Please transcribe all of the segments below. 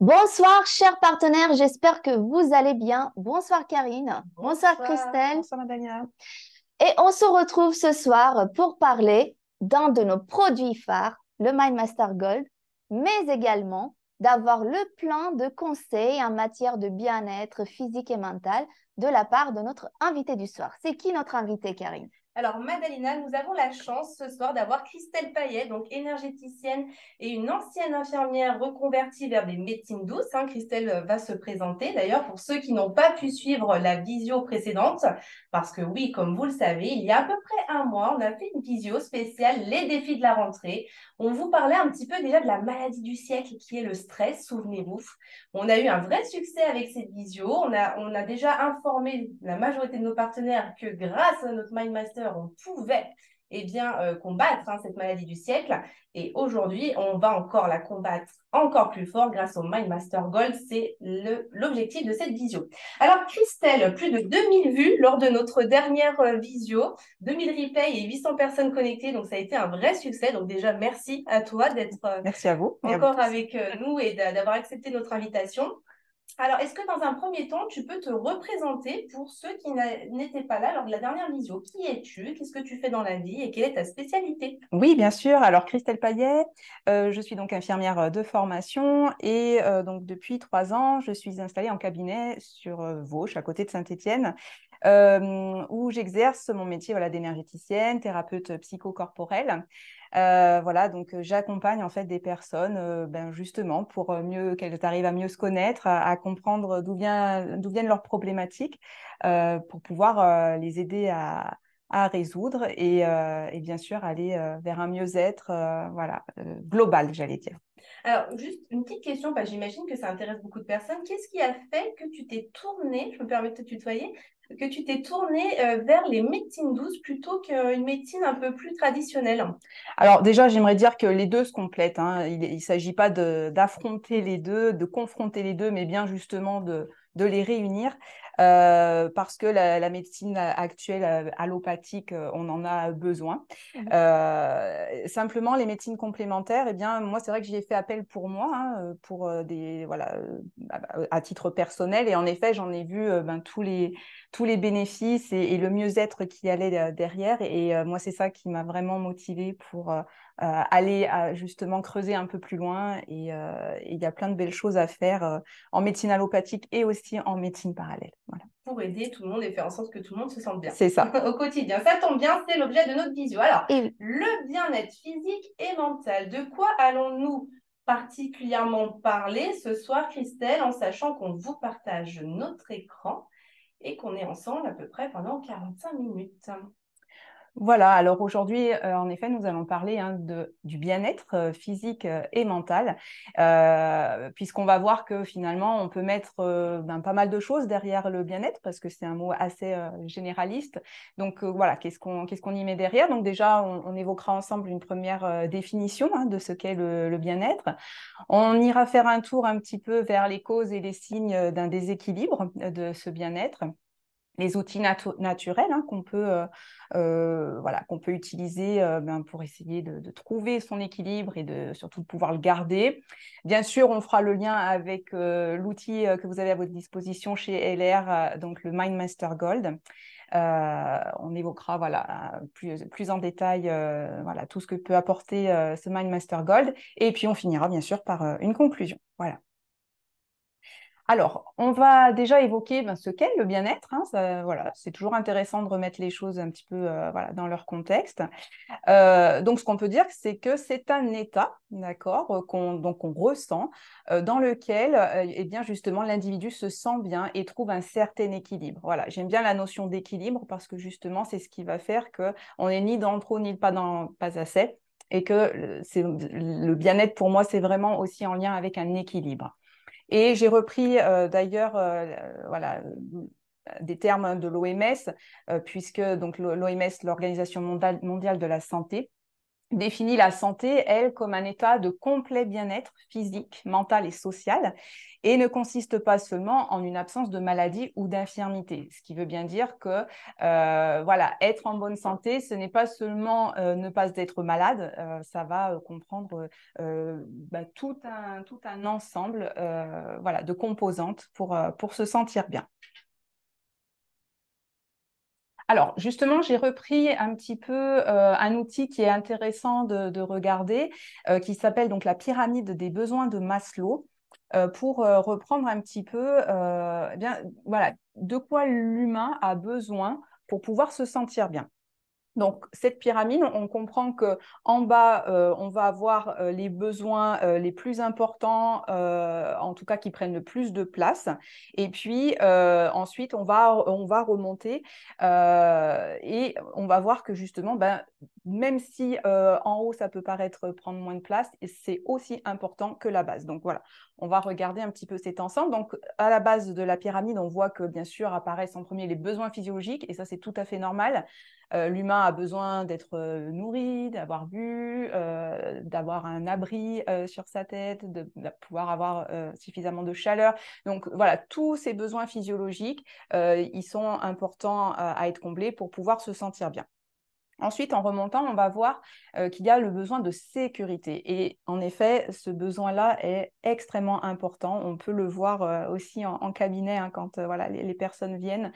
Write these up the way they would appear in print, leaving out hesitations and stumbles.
Bonsoir, chers partenaires, j'espère que vous allez bien. Bonsoir Karine, bonsoir Bonsoir, Christelle. bonsoir Madania. Et on se retrouve ce soir pour parler d'un de nos produits phares, le MindMaster Gold, mais également d'avoir le plein de conseils en matière de bien-être physique et mental de la part de notre invité du soir. C'est qui notre invité, Karine? Alors, Madalina, nous avons la chance ce soir d'avoir Christelle Payet, donc énergéticienne et une ancienne infirmière reconvertie vers des médecines douces. Christelle va se présenter d'ailleurs pour ceux qui n'ont pas pu suivre la visio précédente, parce que oui, comme vous le savez, il y a à peu près un mois, on a fait une visio spéciale Les défis de la rentrée. On vous parlait un petit peu déjà de la maladie du siècle qui est le stress, souvenez-vous. On a eu un vrai succès avec cette visio. On a déjà informé la majorité de nos partenaires que grâce à notre MindMaster, on pouvait combattre cette maladie du siècle. Et aujourd'hui, on va encore la combattre encore plus fort grâce au MindMaster Gold. C'est l'objectif de cette visio. Alors, Christelle, plus de 2000 vues lors de notre dernière visio, 2000 replays et 800 personnes connectées. Donc, ça a été un vrai succès. Donc, déjà, merci à toi d'être Merci à vous et à vous encore tous. avec nous et d'avoir accepté notre invitation. Alors, est-ce que dans un premier temps, tu peux te représenter pour ceux qui n'étaient pas là lors de la dernière visio? Qui es-tu? Qu'est-ce que tu fais dans la vie et quelle est ta spécialité? Oui, bien sûr. Alors, Christelle Payet, je suis donc infirmière de formation et donc depuis 3 ans, je suis installée en cabinet sur Vauche, à côté de Saint-Étienne, où j'exerce mon métier voilà, d'énergéticienne, thérapeute psychocorporelle. Voilà, donc j'accompagne en fait des personnes justement pour mieux qu'elles arrivent à mieux se connaître, à comprendre d'où viennent leurs problématiques, pour pouvoir les aider à résoudre et bien sûr aller vers un mieux-être voilà, global, j'allais dire. Alors, juste une petite question, parce que j'imagine que ça intéresse beaucoup de personnes. Qu'est-ce qui a fait que tu t'es tournée, je me permets de te tutoyer, que tu t'es tournée vers les médecines douces plutôt qu'une médecine un peu plus traditionnelle? Alors déjà, j'aimerais dire que les deux se complètent, hein. Il ne s'agit pas d'affronter les deux, de confronter les deux, mais bien justement de les réunir, parce que la médecine actuelle allopathique, on en a besoin. Mhm. Simplement, les médecines complémentaires, eh bien, moi, c'est vrai que j'y ai fait appel pour moi, hein, pour voilà, à titre personnel, et en effet, j'en ai vu tous les bénéfices et le mieux-être qui allait derrière. Et moi, c'est ça qui m'a vraiment motivée pour aller justement creuser un peu plus loin. Et il y a plein de belles choses à faire en médecine allopathique et aussi en médecine parallèle. Voilà. Pour aider tout le monde et faire en sorte que tout le monde se sente bien C'est ça. au quotidien. Ça tombe bien, c'est l'objet de notre visio. Alors, Et le bien-être physique et mental, de quoi allons-nous particulièrement parler ce soir, Christelle, en sachant qu'on vous partage notre écran et qu'on est ensemble à peu près pendant 45 minutes? Voilà, alors aujourd'hui, en effet, nous allons parler du bien-être physique et mental, puisqu'on va voir que finalement, on peut mettre pas mal de choses derrière le bien-être, parce que c'est un mot assez généraliste. Donc voilà, qu'est-ce qu'on y met derrière? Donc déjà, on évoquera ensemble une première définition de ce qu'est le bien-être. On ira faire un tour un petit peu vers les causes et les signes d'un déséquilibre de ce bien-être, les outils naturels voilà, qu'on peut utiliser pour essayer de trouver son équilibre et surtout de pouvoir le garder. Bien sûr, on fera le lien avec l'outil que vous avez à votre disposition chez LR, donc le MindMaster Gold. On évoquera voilà, plus en détail voilà, tout ce que peut apporter ce MindMaster Gold. Et puis, on finira bien sûr par une conclusion. Voilà. Alors, on va déjà évoquer ce qu'est le bien-être, hein. Voilà, c'est toujours intéressant de remettre les choses un petit peu voilà, dans leur contexte. Donc, ce qu'on peut dire, c'est que c'est un état, d'accord, qu'on ressent, dans lequel, eh bien, justement, l'individu se sent bien et trouve un certain équilibre. Voilà, j'aime bien la notion d'équilibre parce que justement, c'est ce qui va faire qu'on n'est ni dans le trop ni pas assez, et que le bien-être, pour moi, c'est vraiment aussi en lien avec un équilibre. Et j'ai repris d'ailleurs voilà, des termes de l'OMS, puisque donc l'OMS, l'Organisation mondiale de la santé, définit la santé, elle, comme un état de complet bien-être physique, mental et social, et ne consiste pas seulement en une absence de maladie ou d'infirmité. Ce qui veut bien dire que, voilà, être en bonne santé, ce n'est pas seulement ne pas être malade, ça va comprendre tout un ensemble voilà, de composantes pour se sentir bien. Alors, justement, j'ai repris un petit peu un outil qui est intéressant de regarder, qui s'appelle donc la pyramide des besoins de Maslow, pour reprendre un petit peu eh bien, voilà, de quoi l'humain a besoin pour pouvoir se sentir bien. Donc, cette pyramide, on comprend qu'en bas, on va avoir les besoins les plus importants, en tout cas qui prennent le plus de place. Et puis, ensuite, on va remonter et on va voir que justement, même si en haut, ça peut paraître prendre moins de place, c'est aussi important que la base. Donc, voilà, on va regarder un petit peu cet ensemble. Donc, à la base de la pyramide, on voit que, bien sûr, apparaissent en premier les besoins physiologiques, et ça, c'est tout à fait normal. L'humain a besoin d'être nourri, d'avoir bu, d'avoir un abri sur sa tête, de pouvoir avoir suffisamment de chaleur. Donc voilà, tous ces besoins physiologiques, ils sont importants à être comblés pour pouvoir se sentir bien. Ensuite, en remontant, on va voir qu'il y a le besoin de sécurité. Et en effet, ce besoin-là est extrêmement important. On peut le voir aussi en cabinet hein, quand voilà, les personnes viennent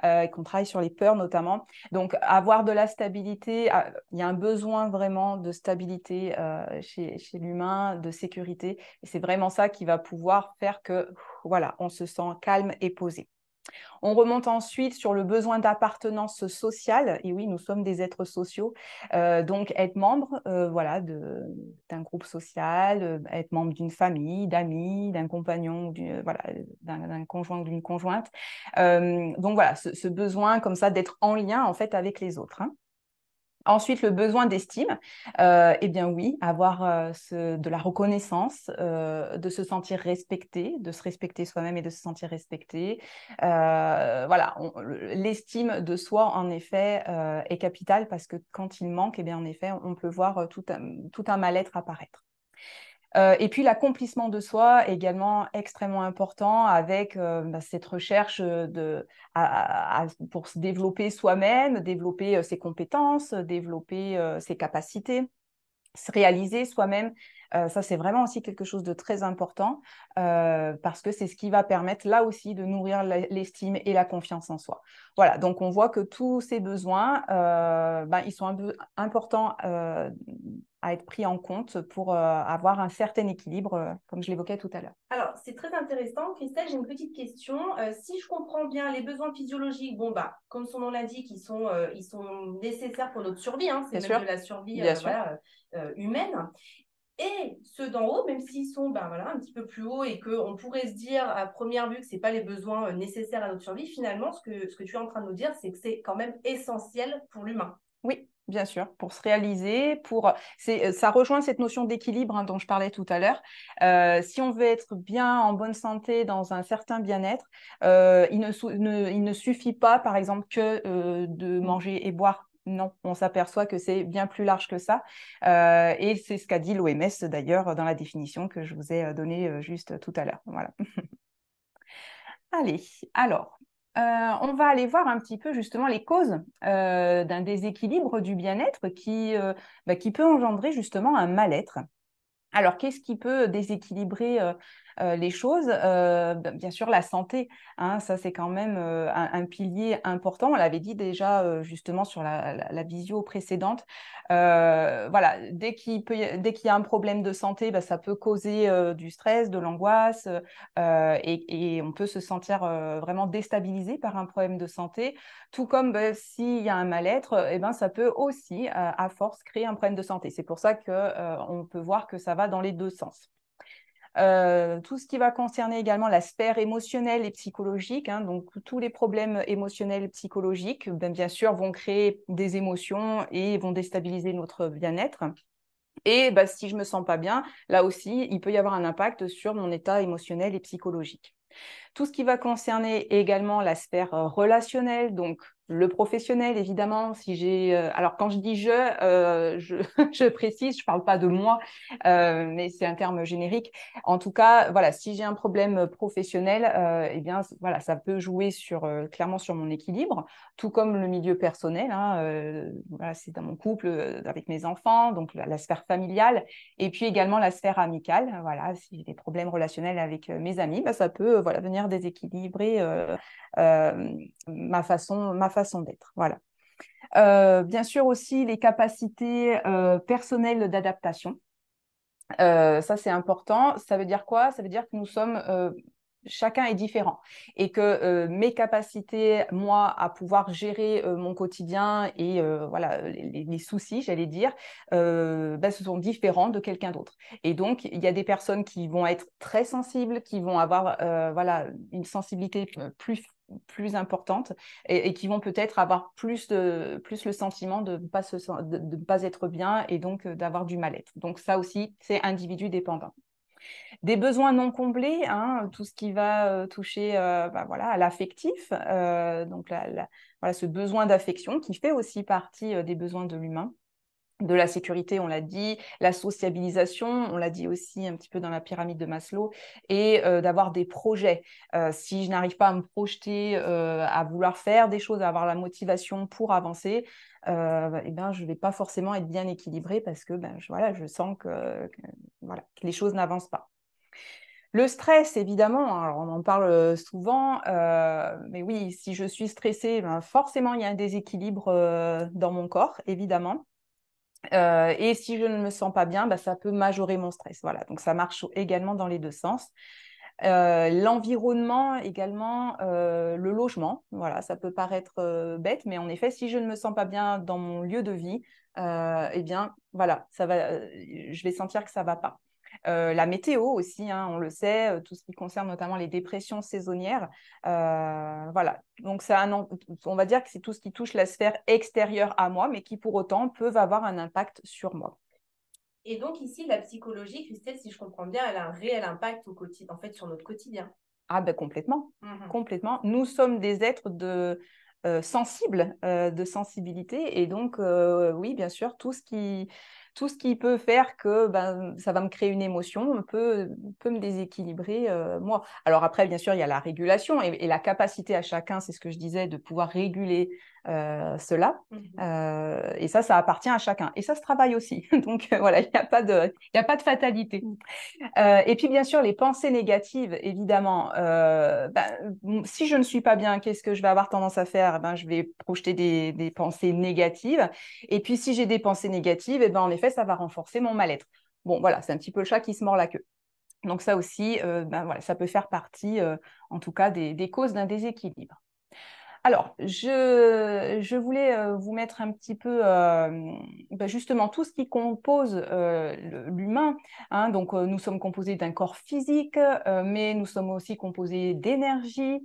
et qu'on travaille sur les peurs notamment. Donc, avoir de la stabilité, il y a un besoin vraiment de stabilité chez l'humain, de sécurité. Et c'est vraiment ça qui va pouvoir faire que, voilà, on se sent calme et posé. On remonte ensuite sur le besoin d'appartenance sociale. Et oui, nous sommes des êtres sociaux. Donc, être membre voilà, d'un groupe social, être membre d'une famille, d'amis, d'un compagnon, voilà, d'un conjoint ou d'une conjointe. Donc, voilà, ce besoin comme ça d'être en lien en fait avec les autres. Hein. Ensuite, le besoin d'estime, eh bien oui, avoir de la reconnaissance, de se sentir respecté, de se respecter soi-même et de se sentir respecté. Voilà, l'estime de soi, en effet, est capitale parce que quand il manque, eh bien, en effet, on peut voir tout un mal-être apparaître. Et puis l'accomplissement de soi est également extrêmement important avec cette recherche pour se développer soi-même, développer ses compétences, développer ses capacités, se réaliser soi-même. Ça, c'est vraiment aussi quelque chose de très important parce que c'est ce qui va permettre là aussi de nourrir l'estime et la confiance en soi. Voilà, donc on voit que tous ces besoins, ils sont un peu importants à être pris en compte pour avoir un certain équilibre, comme je l'évoquais tout à l'heure. Alors, c'est très intéressant. Christelle, j'ai une petite question. Si je comprends bien, les besoins physiologiques, bon, comme son nom l'indique, ils sont nécessaires pour notre survie. Hein, c'est même de la survie voilà, humaine. Et ceux d'en haut, même s'ils sont voilà, un petit peu plus hauts et qu'on pourrait se dire à première vue que ce n'est pas les besoins nécessaires à notre survie, finalement, ce que tu es en train de nous dire, c'est que c'est quand même essentiel pour l'humain. Oui, bien sûr, pour se réaliser, ça rejoint cette notion d'équilibre hein, dont je parlais tout à l'heure. Si on veut être bien en bonne santé, dans un certain bien-être, il ne suffit pas, par exemple, que de manger et boire. Non, on s'aperçoit que c'est bien plus large que ça. Et c'est ce qu'a dit l'OMS d'ailleurs dans la définition que je vous ai donnée juste tout à l'heure. Voilà. Allez, alors, on va aller voir un petit peu justement les causes d'un déséquilibre du bien-être qui peut engendrer justement un mal-être. Alors, qu'est-ce qui peut déséquilibrer les choses bien sûr, la santé. Hein, ça, c'est quand même un pilier important. On l'avait dit déjà justement sur la visio précédente. Voilà, dès qu'il y a un problème de santé, ça peut causer du stress, de l'angoisse et on peut se sentir vraiment déstabilisé par un problème de santé. Tout comme s'il y a un mal-être, ça peut aussi, à force, créer un problème de santé. C'est pour ça qu'on peut voir que ça va dans les deux sens. Tout ce qui va concerner également la sphère émotionnelle et psychologique, hein, donc tous les problèmes émotionnels et psychologiques, bien sûr, vont créer des émotions et vont déstabiliser notre bien-être. Et si je ne me sens pas bien, là aussi, il peut y avoir un impact sur mon état émotionnel et psychologique. Tout ce qui va concerner également la sphère relationnelle, donc Le professionnel, évidemment, si j'ai… alors, quand je dis je précise, je ne parle pas de moi, mais c'est un terme générique. En tout cas, voilà, si j'ai un problème professionnel, eh bien, voilà, ça peut jouer clairement sur mon équilibre, tout comme le milieu personnel. Hein, voilà, c'est dans mon couple, avec mes enfants, donc la sphère familiale, et puis également la sphère amicale. Voilà, si j'ai des problèmes relationnels avec mes amis, bah, ça peut voilà, venir déséquilibrer ma façon d'être. Voilà. Bien sûr aussi les capacités personnelles d'adaptation. Ça, c'est important. Ça veut dire quoi? Ça veut dire que nous sommes… chacun est différent et que mes capacités, moi, à pouvoir gérer mon quotidien et voilà, les soucis, j'allais dire, ben, ce sont différents de quelqu'un d'autre. Et donc, il y a des personnes qui vont être très sensibles, qui vont avoir voilà, une sensibilité plus importante et qui vont peut-être avoir plus le sentiment de ne pas être bien et donc d'avoir du mal-être. Donc ça aussi, c'est individu dépendant. Des besoins non comblés, hein, tout ce qui va toucher bah, voilà, à l'affectif, donc voilà, ce besoin d'affection qui fait aussi partie des besoins de l'humain. De la sécurité, on l'a dit, la sociabilisation, on l'a dit aussi un petit peu dans la pyramide de Maslow, et d'avoir des projets. Si je n'arrive pas à me projeter, à vouloir faire des choses, à avoir la motivation pour avancer, eh ben, je ne vais pas forcément être bien équilibrée parce que ben, voilà, je sens voilà, que les choses n'avancent pas. Le stress, évidemment, alors on en parle souvent, mais oui, si je suis stressée, ben forcément, il y a un déséquilibre dans mon corps, évidemment. Et si je ne me sens pas bien, bah, ça peut majorer mon stress. Voilà, donc ça marche également dans les deux sens. L'environnement également, le logement, voilà, ça peut paraître bête, mais en effet, si je ne me sens pas bien dans mon lieu de vie, eh bien, voilà, je vais sentir que ça ne va pas. La météo aussi, hein, on le sait, tout ce qui concerne notamment les dépressions saisonnières. Voilà, donc on va dire que c'est tout ce qui touche la sphère extérieure à moi, mais qui pour autant peuvent avoir un impact sur moi. Et donc ici, la psychologie, Christelle, si je comprends bien, elle a un réel impact au quotidien, en fait, sur notre quotidien. Ah ben complètement, Mhm. complètement. Nous sommes des êtres sensibles, de sensibilité, et donc oui, bien sûr, tout ce qui peut faire que ben, ça va me créer une émotion peut me déséquilibrer, moi. Alors après, bien sûr, il y a la régulation et la capacité à chacun, c'est ce que je disais, de pouvoir réguler cela. Et ça appartient à chacun. Et ça se travaille aussi. Donc voilà, il n'y a pas de fatalité. Et puis, bien sûr, les pensées négatives, évidemment. Si je ne suis pas bien, qu'est-ce que je vais avoir tendance à faire? Je vais projeter des pensées négatives. Et puis, si j'ai des pensées négatives, en effet, ça va renforcer mon mal-être. Bon, voilà, c'est un petit peu le chat qui se mord la queue. Donc, ça aussi, voilà, ça peut faire partie, en tout cas, des causes d'un déséquilibre. Alors, je voulais vous mettre un petit peu justement tout ce qui compose l'humain. Hein. Donc, nous sommes composés d'un corps physique, mais nous sommes aussi composés d'énergie,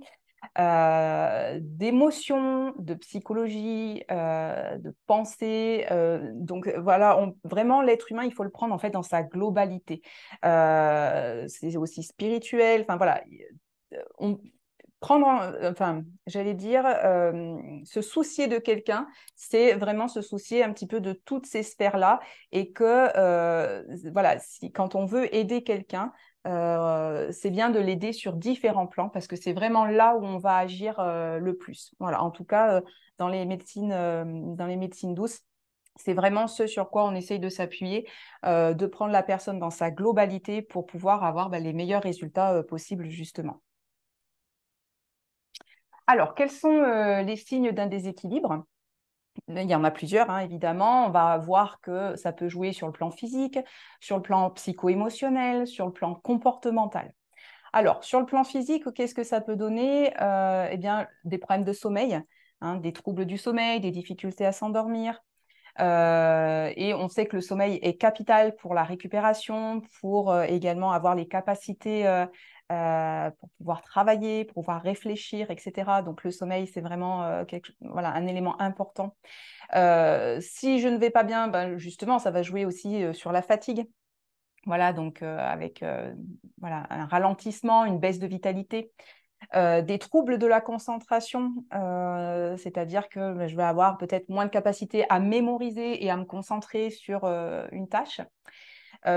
d'émotions, de psychologie, de pensée. Donc, voilà, vraiment, l'être humain, il faut le prendre en fait dans sa globalité. C'est aussi spirituel. Enfin, voilà. Enfin, j'allais dire, se soucier de quelqu'un, c'est vraiment se soucier un petit peu de toutes ces sphères-là et que, voilà, quand on veut aider quelqu'un, c'est bien de l'aider sur différents plans parce que c'est vraiment là où on va agir le plus. Voilà, en tout cas, dans les médecines douces, c'est vraiment ce sur quoi on essaye de s'appuyer, de prendre la personne dans sa globalité pour pouvoir avoir les meilleurs résultats possibles, justement. Alors, quels sont les signes d'un déséquilibre? Il y en a plusieurs, hein, évidemment. On va voir que ça peut jouer sur le plan physique, sur le plan psycho-émotionnel, sur le plan comportemental. Alors, sur le plan physique, qu'est-ce que ça peut donner? Eh bien, des problèmes de sommeil, hein, des troubles du sommeil, des difficultés à s'endormir. Et on sait que le sommeil est capital pour la récupération, pour également avoir les capacités pour pouvoir travailler, pour pouvoir réfléchir, etc. Donc le sommeil, c'est vraiment voilà, un élément important. Si je ne vais pas bien, justement, ça va jouer aussi sur la fatigue. Voilà, donc avec voilà, un ralentissement, une baisse de vitalité. Des troubles de la concentration, c'est-à-dire que je vais avoir peut-être moins de capacité à mémoriser et à me concentrer sur une tâche.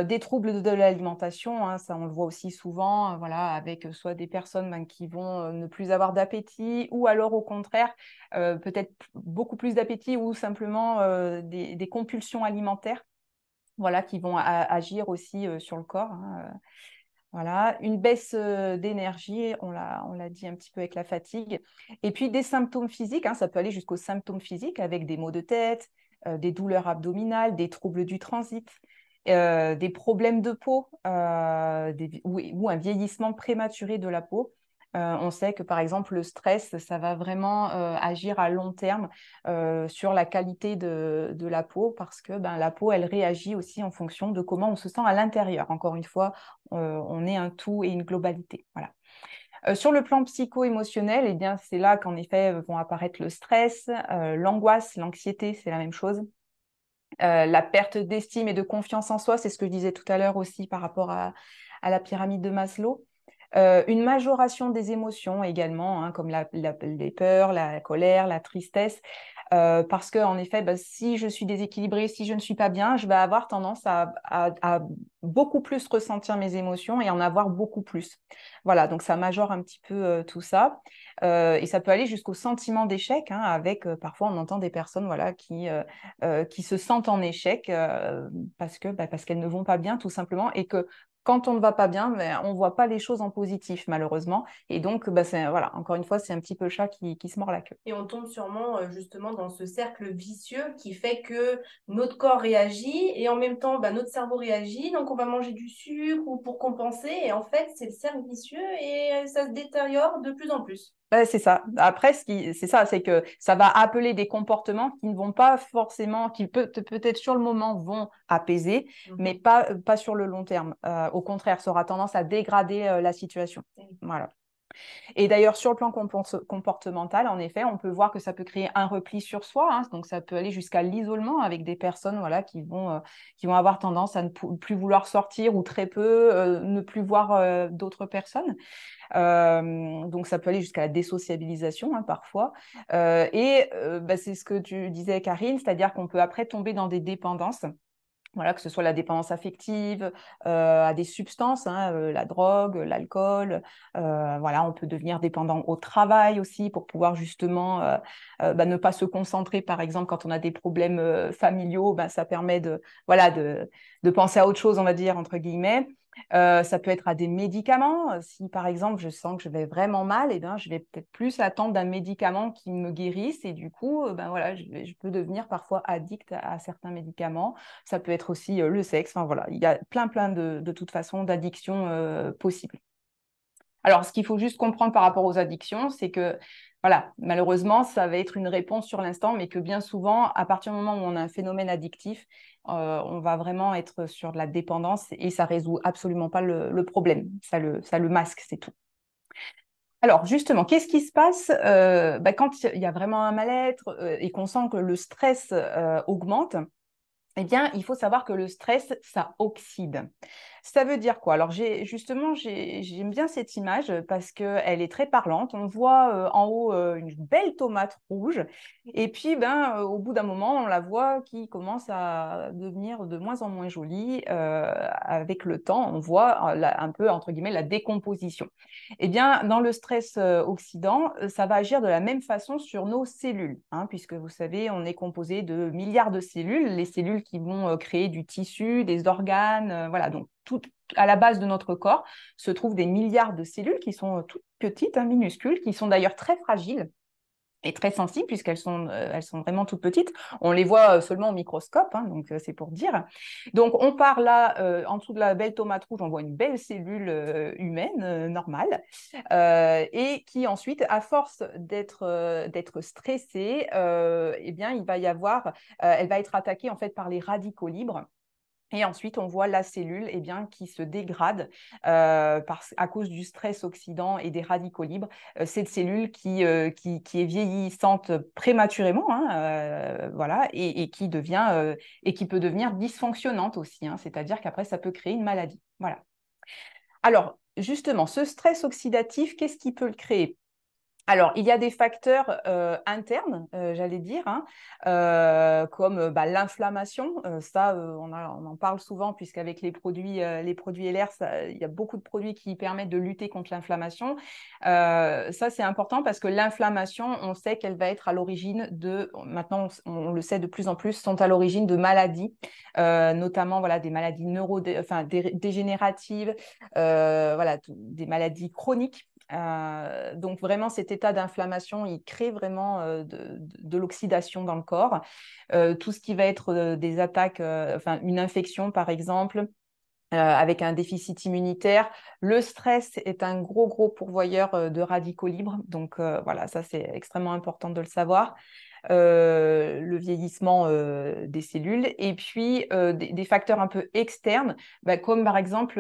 Des troubles de l'alimentation, hein, ça on le voit aussi souvent, voilà, avec soit des personnes qui vont ne plus avoir d'appétit, ou alors au contraire, peut-être beaucoup plus d'appétit ou simplement des compulsions alimentaires, voilà, qui vont agir aussi sur le corps, hein. Voilà, une baisse d'énergie, on l'a dit un petit peu avec la fatigue. Et puis des symptômes physiques, hein, ça peut aller jusqu'aux symptômes physiques avec des maux de tête, des douleurs abdominales, des troubles du transit, des problèmes de peau ou un vieillissement prématuré de la peau. On sait que par exemple le stress, ça va vraiment agir à long terme sur la qualité de la peau, parce que la peau, elle réagit aussi en fonction de comment on se sent à l'intérieur. Encore une fois, on est un tout et une globalité. Voilà. Sur le plan psycho-émotionnel, eh bien, c'est là qu'en effet vont apparaître le stress, l'angoisse, l'anxiété, c'est la même chose. La perte d'estime et de confiance en soi, c'est ce que je disais tout à l'heure aussi par rapport à la pyramide de Maslow. Une majoration des émotions également, hein, comme les peurs, la colère, la tristesse, parce qu'en effet, si je suis déséquilibrée, si je ne suis pas bien, je vais avoir tendance à beaucoup plus ressentir mes émotions et en avoir beaucoup plus. Voilà, donc ça majore un petit peu tout ça. Et ça peut aller jusqu'au sentiment d'échec, hein, avec parfois on entend des personnes voilà, qui se sentent en échec parce qu'elles ne vont pas bien tout simplement, et que quand on ne va pas bien, on ne voit pas les choses en positif, malheureusement. Et donc, voilà, encore une fois, c'est un petit peu le chat qui se mord la queue. Et on tombe sûrement justement dans ce cercle vicieux qui fait que notre corps réagit et en même temps, notre cerveau réagit. Donc, on va manger du sucre ou pour compenser. Et en fait, c'est le cercle vicieux et ça se détériore de plus en plus. C'est ça. Après, c'est ça, c'est que ça va appeler des comportements qui ne vont pas forcément, qui peut-être sur le moment vont apaiser, mais pas sur le long terme. Au contraire, ça aura tendance à dégrader la situation. Voilà. Et d'ailleurs, sur le plan comportemental, en effet, on peut voir que ça peut créer un repli sur soi, hein, donc ça peut aller jusqu'à l'isolement avec des personnes voilà, qui vont avoir tendance à ne plus vouloir sortir ou très peu, ne plus voir d'autres personnes. Donc ça peut aller jusqu'à la désociabilisation hein, parfois. C'est ce que tu disais, Karine, c'est-à-dire qu'on peut après tomber dans des dépendances. Voilà, que ce soit la dépendance affective à des substances, hein, la drogue, l'alcool. Voilà, on peut devenir dépendant au travail aussi pour pouvoir justement ne pas se concentrer. Par exemple, quand on a des problèmes familiaux, ça permet de penser à autre chose, on va dire, entre guillemets. Ça peut être à des médicaments. Si, par exemple, je sens que je vais vraiment mal, je vais peut-être plus attendre d'un médicament qui me guérisse. Et du coup, voilà, je peux devenir parfois addict à certains médicaments. Ça peut être aussi le sexe. Enfin, voilà, il y a plein de toute façon d'addictions possibles. Alors, ce qu'il faut juste comprendre par rapport aux addictions, c'est que, voilà, malheureusement, ça va être une réponse sur l'instant, mais que bien souvent, à partir du moment où on a un phénomène addictif, on va vraiment être sur de la dépendance et ça résout absolument pas le problème. Ça le masque, c'est tout. Alors, justement, qu'est-ce qui se passe quand il y a vraiment un mal-être et qu'on sent que le stress augmente? Eh bien, il faut savoir que le stress, ça oxyde. Ça veut dire quoi? Alors, j'aime bien cette image parce qu'elle est très parlante. On voit en haut une belle tomate rouge et puis, au bout d'un moment, on la voit qui commence à devenir de moins en moins jolie. Avec le temps, on voit un peu, entre guillemets, la décomposition. Eh bien, dans le stress oxydant, ça va agir de la même façon sur nos cellules, hein, puisque vous savez, on est composé de milliards de cellules, les cellules qui vont créer du tissu, des organes, voilà. Donc, à la base de notre corps se trouvent des milliards de cellules qui sont toutes petites, hein, minuscules, qui sont d'ailleurs très fragiles et très sensibles puisqu'elles sont vraiment toutes petites. On les voit seulement au microscope, hein, donc c'est pour dire. Donc on part là, en dessous de la belle tomate rouge, on voit une belle cellule humaine normale et qui ensuite, à force d'être stressée, il va y avoir, elle va être attaquée en fait par les radicaux libres. Et ensuite, on voit la cellule qui se dégrade à cause du stress oxydant et des radicaux libres. Cette cellule qui est vieillissante prématurément, hein, voilà, et qui peut devenir dysfonctionnante aussi, hein, c'est-à-dire qu'après, ça peut créer une maladie. Voilà. Alors, justement, ce stress oxydatif, qu'est-ce qui peut le créer? Alors, il y a des facteurs internes, j'allais dire, hein, comme l'inflammation. On en parle souvent, puisqu'avec les produits LR, il y a beaucoup de produits qui permettent de lutter contre l'inflammation. Ça, c'est important parce que l'inflammation, on sait qu'elle va être à l'origine maintenant, on le sait de plus en plus, sont à l'origine de maladies, notamment voilà, des maladies dégénératives, voilà, des maladies chroniques. Donc vraiment, cet état d'inflammation, il crée vraiment de l'oxydation dans le corps. Tout ce qui va être des attaques, une infection par exemple, avec un déficit immunitaire. Le stress est un gros pourvoyeur de radicaux libres. Donc voilà, ça c'est extrêmement important de le savoir. Le vieillissement des cellules et puis des facteurs un peu externes, comme par exemple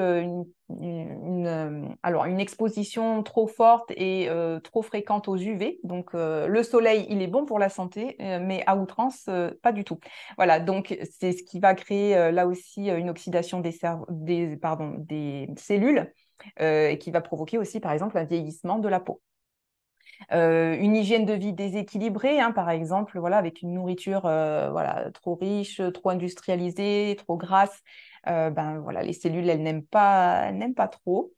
une exposition trop forte et trop fréquente aux UV. Donc le soleil, il est bon pour la santé, mais à outrance, pas du tout. Voilà, donc c'est ce qui va créer là aussi une oxydation des cellules et qui va provoquer aussi par exemple un vieillissement de la peau. Une hygiène de vie déséquilibrée, hein, par exemple, voilà, avec une nourriture voilà, trop riche, trop industrialisée, trop grasse, voilà, les cellules, elles n'aiment pas trop.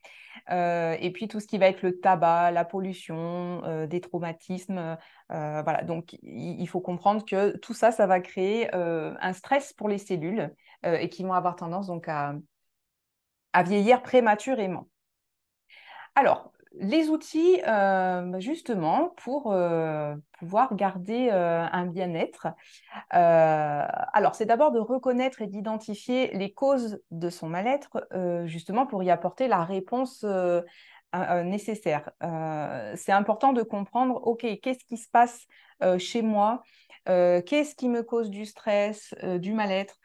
Et puis tout ce qui va être le tabac, la pollution, des traumatismes. Voilà. Donc il faut comprendre que tout ça, ça va créer un stress pour les cellules et qui vont avoir tendance donc à vieillir prématurément. Alors, les outils, justement, pour pouvoir garder un bien-être. Alors, c'est d'abord de reconnaître et d'identifier les causes de son mal-être, justement pour y apporter la réponse nécessaire. C'est important de comprendre, OK, qu'est-ce qui se passe chez moi? Qu'est-ce qui me cause du stress, du mal-être?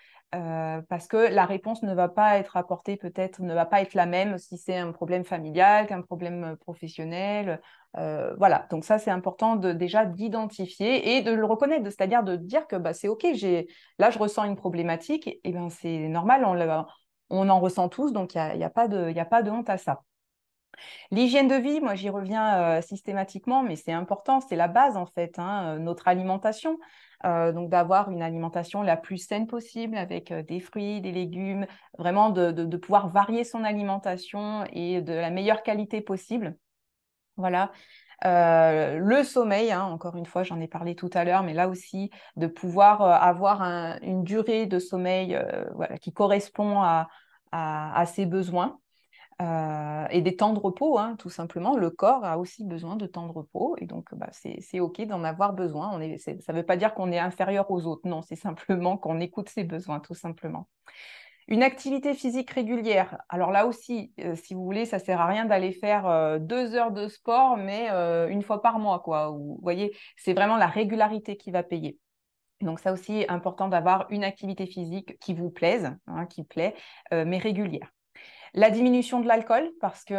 Parce que la réponse ne va pas être apportée, peut-être ne va pas être la même si c'est un problème familial qu'un problème professionnel. Voilà, donc ça c'est important déjà d'identifier et de le reconnaître, c'est-à-dire de dire que c'est OK, là je ressens une problématique, et ben c'est normal, on en ressent tous, donc il y a pas de honte à ça. L'hygiène de vie, moi j'y reviens systématiquement, mais c'est important, c'est la base en fait, hein, notre alimentation. Donc d'avoir une alimentation la plus saine possible avec des fruits, des légumes, vraiment de pouvoir varier son alimentation et de la meilleure qualité possible. Voilà. Le sommeil, hein, encore une fois, j'en ai parlé tout à l'heure, mais là aussi, de pouvoir avoir une durée de sommeil voilà, qui correspond à ses besoins. Et des temps de repos, hein, tout simplement. Le corps a aussi besoin de temps de repos et donc c'est OK d'en avoir besoin. Ça ne veut pas dire qu'on est inférieur aux autres, non, c'est simplement qu'on écoute ses besoins, tout simplement. Une activité physique régulière. Alors là aussi, si vous voulez, ça ne sert à rien d'aller faire 2 heures de sport, mais une fois par mois, quoi. Vous voyez, c'est vraiment la régularité qui va payer. Donc ça aussi, important d'avoir une activité physique qui vous plaise, hein, qui plaît, mais régulière. La diminution de l'alcool, parce que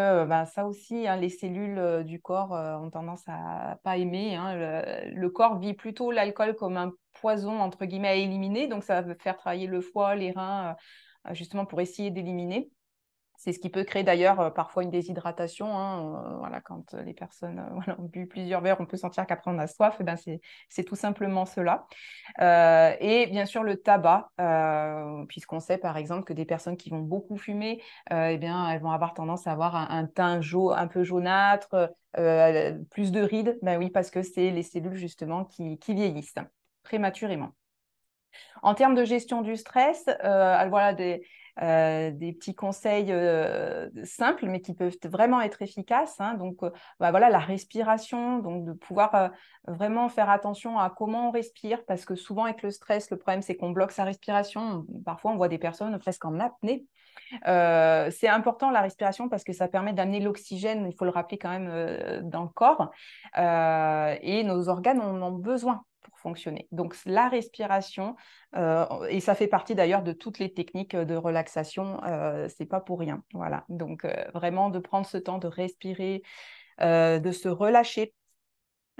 ça aussi, hein, les cellules du corps ont tendance à pas aimer, hein. Le corps vit plutôt l'alcool comme un poison, entre guillemets, à éliminer. Donc, ça va faire travailler le foie, les reins, justement pour essayer d'éliminer. C'est ce qui peut créer d'ailleurs parfois une déshydratation, hein, voilà, quand les personnes voilà, ont bu plusieurs verres, on peut sentir qu'après on a soif. Et c'est tout simplement cela. Et bien sûr le tabac, puisqu'on sait par exemple que des personnes qui vont beaucoup fumer, eh bien, elles vont avoir tendance à avoir un teint un peu jaunâtre, plus de rides. Ben oui, parce que c'est les cellules justement qui vieillissent prématurément. En termes de gestion du stress, voilà des petits conseils simples, mais qui peuvent vraiment être efficaces, hein. Donc, voilà, la respiration, donc de pouvoir vraiment faire attention à comment on respire, parce que souvent avec le stress, le problème c'est qu'on bloque sa respiration. Parfois, on voit des personnes presque en apnée. C'est important la respiration parce que ça permet d'amener l'oxygène, il faut le rappeler quand même, dans le corps. Et nos organes en ont besoin pour fonctionner. Donc la respiration, et ça fait partie d'ailleurs de toutes les techniques de relaxation, c'est pas pour rien. Voilà. Donc vraiment de prendre ce temps de respirer, de se relâcher.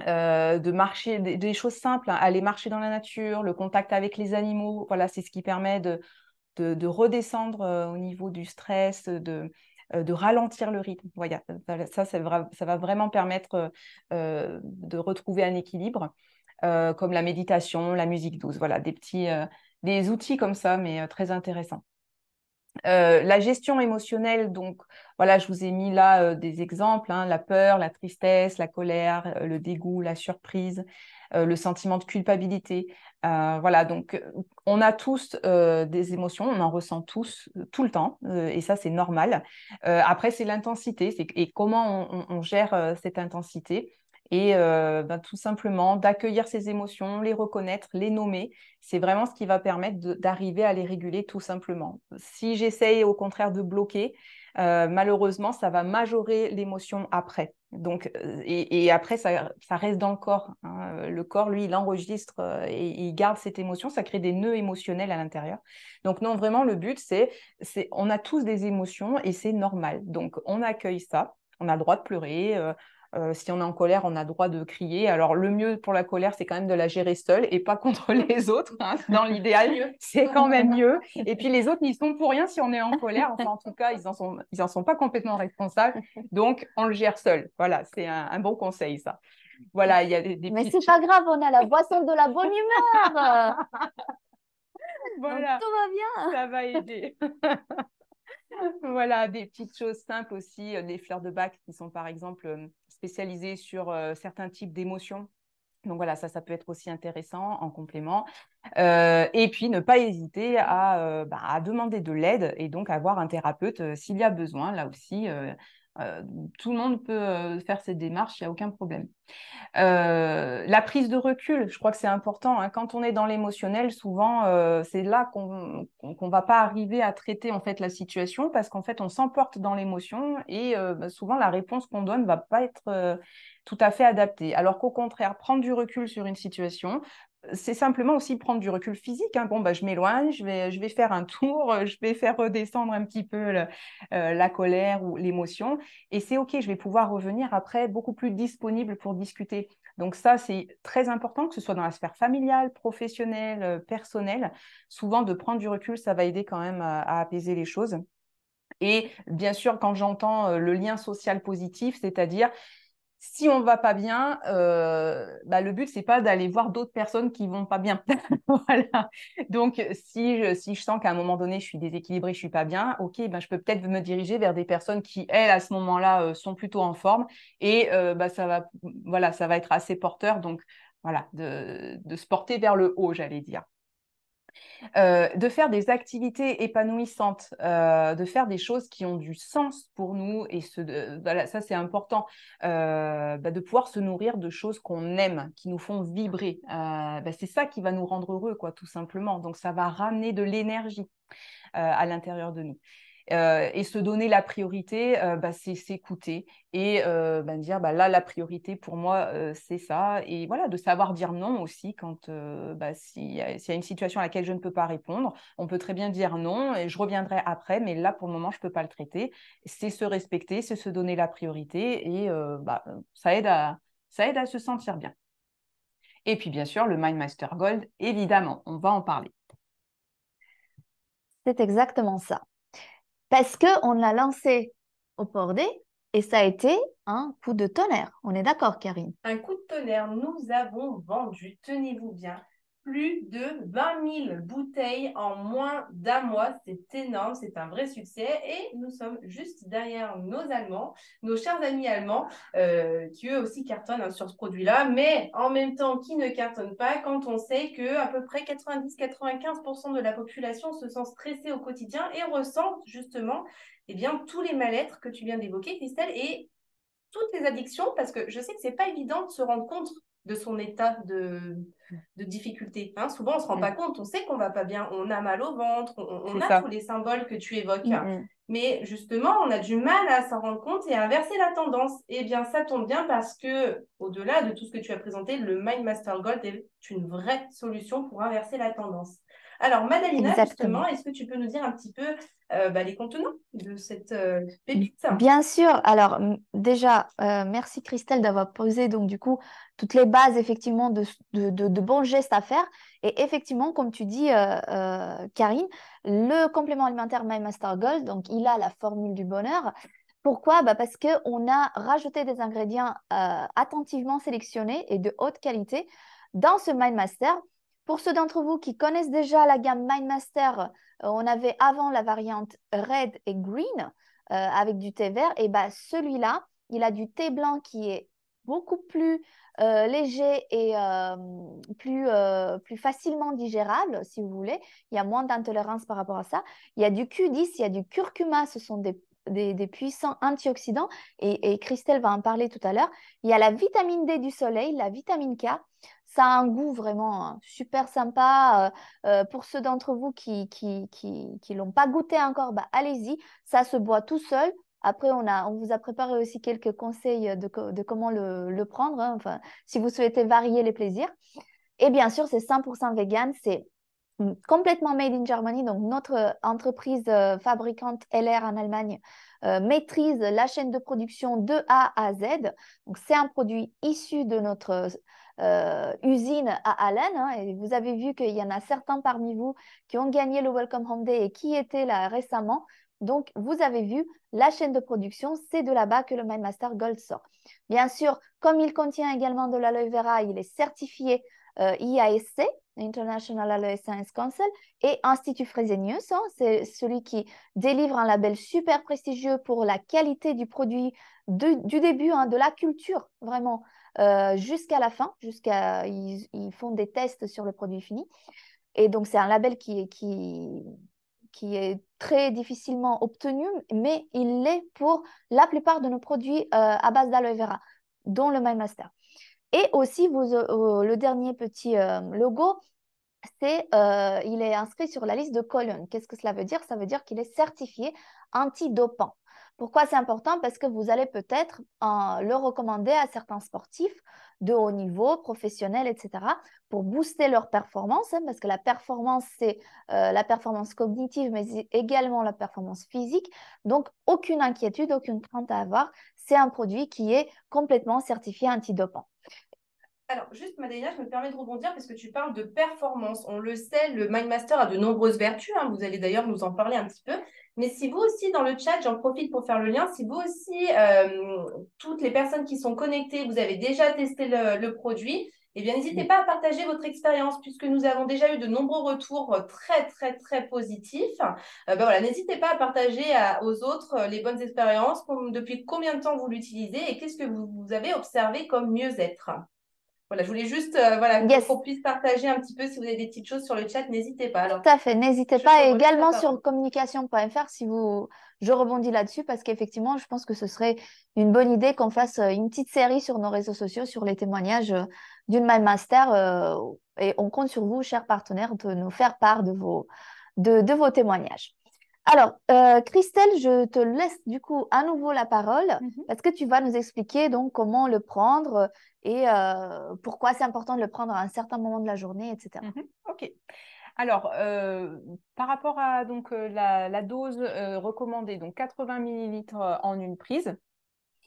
De marcher, des choses simples, hein, aller marcher dans la nature, le contact avec les animaux, voilà, c'est ce qui permet de redescendre au niveau du stress, de ralentir le rythme. Voilà, ça va vraiment permettre de retrouver un équilibre, comme la méditation, la musique douce. Voilà, des outils comme ça, mais très intéressants. La gestion émotionnelle, donc voilà, je vous ai mis là des exemples, hein, la peur, la tristesse, la colère, le dégoût, la surprise, le sentiment de culpabilité. Voilà, donc on a tous des émotions, on en ressent tous tout le temps, et ça c'est normal. Après, c'est l'intensité, et comment on gère cette intensité. Et tout simplement d'accueillir ces émotions, les reconnaître, les nommer, c'est vraiment ce qui va permettre d'arriver à les réguler tout simplement. Si j'essaye au contraire de bloquer, malheureusement, ça va majorer l'émotion après. Donc, et après, ça reste dans le corps, hein. Le corps, lui, il enregistre et il garde cette émotion. Ça crée des nœuds émotionnels à l'intérieur. Donc, non, vraiment, le but, on a tous des émotions et c'est normal. Donc, on accueille ça. On a le droit de pleurer. Si on est en colère, on a le droit de crier. Alors, le mieux pour la colère, c'est quand même de la gérer seule et pas contre les autres, hein. Dans l'idéal, c'est quand même mieux. Et puis, les autres n'y sont pour rien si on est en colère. Enfin, en tout cas, ils en sont pas complètement responsables. Donc, on le gère seul. Voilà, c'est un bon conseil, ça. Voilà, il y a des Mais petites... c'est pas grave, on a la boisson de la bonne humeur. Voilà, Donc, tout va bien. ça va aider. Voilà, des petites choses simples aussi, des fleurs de bac qui sont par exemple spécialisées sur certains types d'émotions. Donc voilà, ça peut être aussi intéressant en complément. Et puis, ne pas hésiter à demander de l'aide et donc avoir un thérapeute s'il y a besoin. Là aussi, tout le monde peut faire cette démarche, il n'y a aucun problème. La prise de recul, je crois que c'est important, hein. Quand on est dans l'émotionnel, souvent, c'est là qu'on va pas arriver à traiter en fait la situation parce qu'en fait, on s'emporte dans l'émotion et souvent, la réponse qu'on donne va pas être tout à fait adaptée. Alors qu'au contraire, prendre du recul sur une situation, c'est simplement aussi prendre du recul physique, hein. Bon, je m'éloigne, je vais faire un tour, je vais faire redescendre un petit peu la colère ou l'émotion. Et c'est OK, je vais pouvoir revenir après beaucoup plus disponible pour discuter. Donc ça, c'est très important, que ce soit dans la sphère familiale, professionnelle, personnelle. Souvent, de prendre du recul, ça va aider quand même à apaiser les choses. Et bien sûr, quand j'entends le lien social positif, c'est-à-dire si on ne va pas bien, le but, c'est pas d'aller voir d'autres personnes qui vont pas bien. Voilà. Donc, si je sens qu'à un moment donné, je suis déséquilibrée, je suis pas bien, ok, je peux peut-être me diriger vers des personnes qui, elles, à ce moment-là, sont plutôt en forme et ça va être assez porteur. Donc, voilà, de se porter vers le haut, j'allais dire. De faire des activités épanouissantes, de faire des choses qui ont du sens pour nous. Et voilà, ça, c'est important, de pouvoir se nourrir de choses qu'on aime, qui nous font vibrer. C'est ça qui va nous rendre heureux, quoi, tout simplement. Donc, ça va ramener de l'énergie à l'intérieur de nous. Et se donner la priorité, c'est s'écouter et dire là, la priorité pour moi, c'est ça. Et voilà, de savoir dire non aussi quand s'il y a une situation à laquelle je ne peux pas répondre, on peut très bien dire non et je reviendrai après, mais là, pour le moment, je ne peux pas le traiter. C'est se respecter, c'est se donner la priorité et ça aide à se sentir bien. Et puis, bien sûr, le MindMaster Gold, évidemment, on va en parler. C'est exactement ça. Parce qu'on l'a lancé au Pordé et ça a été un coup de tonnerre. On est d'accord, Karine? Un coup de tonnerre, nous avons vendu, tenez-vous bien, plus de 20 000 bouteilles en moins d'un mois. C'est énorme, c'est un vrai succès. Et nous sommes juste derrière nos Allemands, nos chers amis allemands, qui eux aussi cartonnent sur ce produit-là, mais en même temps qui ne cartonnent pas quand on sait qu'à peu près 90-95% de la population se sent stressée au quotidien et ressent justement tous les mal-être que tu viens d'évoquer, Christelle, et toutes les addictions, parce que je sais que c'est pas évident de se rendre compte de son état de difficulté. Hein. Souvent, on ne se rend pas compte, on sait qu'on va pas bien, on a mal au ventre, on a tous les symboles que tu évoques. Mais justement, on a du mal à s'en rendre compte et à inverser la tendance. Eh bien, ça tombe bien parce que, au-delà de tout ce que tu as présenté, le Mind Master Gold est une vraie solution pour inverser la tendance. Alors, Madalena, Exactement. justement, est-ce que tu peux nous dire un petit peu les contenants de cette pépite? Bien sûr. Alors, déjà, merci Christelle d'avoir posé donc du coup toutes les bases effectivement de bons gestes à faire. Et effectivement, comme tu dis, Karine, le complément alimentaire My Master Gold, donc il a la formule du bonheur. Pourquoi? Bah, parce qu'on a rajouté des ingrédients attentivement sélectionnés et de haute qualité dans ce Mind Master. Pour ceux d'entre vous qui connaissent déjà la gamme Mind Master, on avait avant la variante Red et Green avec du thé vert. Et bah, celui-là, il a du thé blanc qui est beaucoup plus léger et plus facilement digérable, si vous voulez. Il y a moins d'intolérance par rapport à ça. Il y a du Q10, il y a du curcuma, ce sont des puissants antioxydants et Christelle va en parler tout à l'heure. Il y a la vitamine D du soleil, la vitamine K. Ça a un goût vraiment super sympa. Pour ceux d'entre vous qui l'ont pas goûté encore, bah, allez-y. Ça se boit tout seul. Après, on vous a préparé aussi quelques conseils de comment le prendre, hein, enfin, si vous souhaitez varier les plaisirs. Et bien sûr, c'est 100% vegan. C'est complètement made in Germany. Donc, notre entreprise fabricante LR en Allemagne maîtrise la chaîne de production de A à Z. Donc, c'est un produit issu de notre usine à Allen. Hein, et vous avez vu qu'il y en a certains parmi vous qui ont gagné le Welcome Home Day et qui étaient là récemment. Donc, vous avez vu, la chaîne de production, c'est de là-bas que le My Master Gold sort. Bien sûr, comme il contient également de l'aloe vera, il est certifié IASC, International Aloe Science Council, et Institut Fresenius, hein, c'est celui qui délivre un label super prestigieux pour la qualité du produit du début, hein, de la culture, vraiment, jusqu'à la fin, ils font des tests sur le produit fini. Et donc, c'est un label qui est très difficilement obtenu, mais il l'est pour la plupart de nos produits à base d'aloe vera, dont le My Master. Et aussi, le dernier petit logo, il est inscrit sur la liste de Cologne. Qu'est-ce que cela veut dire? Ça veut dire qu'il est certifié antidopant. Pourquoi c'est important? Parce que vous allez peut-être le recommander à certains sportifs de haut niveau, professionnels, etc., pour booster leur performance, hein, parce que la performance, c'est la performance cognitive, mais également la performance physique. Donc, aucune inquiétude, aucune crainte à avoir. C'est un produit qui est complètement certifié antidopant. Alors, juste, Madalena, je me permets de rebondir parce que tu parles de performance. On le sait, le MindMaster a de nombreuses vertus, hein. Vous allez d'ailleurs nous en parler un petit peu. Mais si vous aussi, dans le chat, j'en profite pour faire le lien, si vous aussi, toutes les personnes qui sont connectées, vous avez déjà testé le produit, eh bien, n'hésitez pas à partager votre expérience puisque nous avons déjà eu de nombreux retours très, très, très positifs. Voilà, n'hésitez pas à partager aux autres les bonnes expériences, depuis combien de temps vous l'utilisez et qu'est-ce que vous avez observé comme mieux-être. Voilà, je voulais juste Yes. qu'on puisse partager un petit peu. Si vous avez des petites choses sur le chat, n'hésitez pas. Alors, tout à fait, n'hésitez je pas. te Et redonne la également parole. sur communication.fr, je rebondis là-dessus parce qu'effectivement, je pense que ce serait une bonne idée qu'on fasse une petite série sur nos réseaux sociaux sur les témoignages d'une My Master. Et on compte sur vous, chers partenaires, de nous faire part de vos témoignages. Alors, Christelle, je te laisse du coup à nouveau la parole parce que tu vas nous expliquer donc comment le prendre et pourquoi c'est important de le prendre à un certain moment de la journée, etc. Ok. Alors, par rapport à donc, la dose recommandée, donc 80 millilitres en une prise,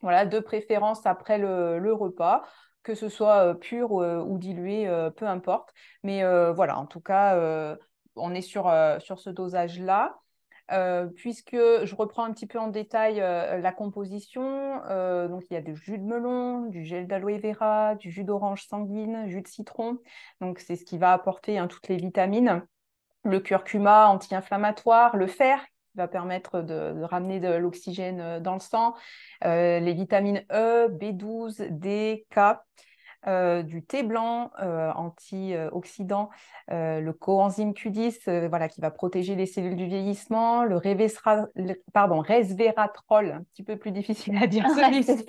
voilà, de préférence après le repas, que ce soit pur ou dilué, peu importe. Mais voilà, en tout cas, on est sur ce dosage-là. Puisque je reprends un petit peu en détail la composition. Donc, il y a du jus de melon, du gel d'aloe vera, du jus d'orange sanguine, jus de citron. Donc, c'est ce qui va apporter toutes les vitamines. Le curcuma anti-inflammatoire, le fer qui va permettre de ramener de l'oxygène dans le sang, les vitamines E, B12, D, K. Du thé blanc antioxydant, le coenzyme Q10 voilà, qui va protéger les cellules du vieillissement, resveratrol, un petit peu plus difficile à dire celui-ci,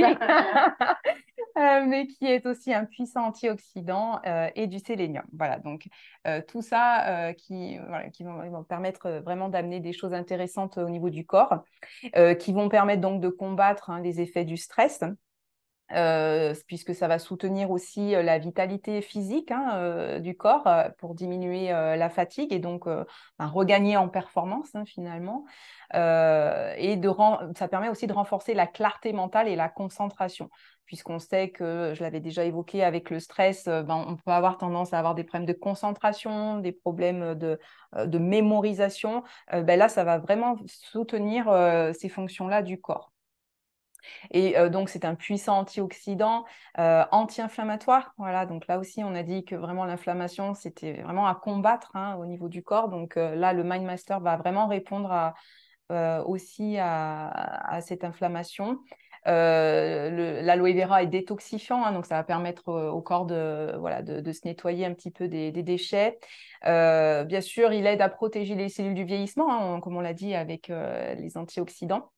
mais qui est aussi un puissant antioxydant et du sélénium. Voilà, donc tout ça qui vont permettre vraiment d'amener des choses intéressantes au niveau du corps, qui vont permettre donc de combattre les effets du stress. puisque ça va soutenir aussi la vitalité physique du corps pour diminuer la fatigue et donc regagner en performance finalement. Ça permet aussi de renforcer la clarté mentale et la concentration, puisqu'on sait que, je l'avais déjà évoqué avec le stress, on peut avoir tendance à avoir des problèmes de concentration, des problèmes de mémorisation. Là, ça va vraiment soutenir ces fonctions-là du corps. Et donc, c'est un puissant antioxydant, anti-inflammatoire. Voilà, donc là aussi, on a dit que vraiment l'inflammation, c'était vraiment à combattre au niveau du corps. Donc là, le MindMaster va vraiment répondre aussi à cette inflammation. L'aloe vera est détoxifiant, donc ça va permettre au corps de se nettoyer un petit peu des déchets. Bien sûr, il aide à protéger les cellules du vieillissement, comme on l'a dit avec les antioxydants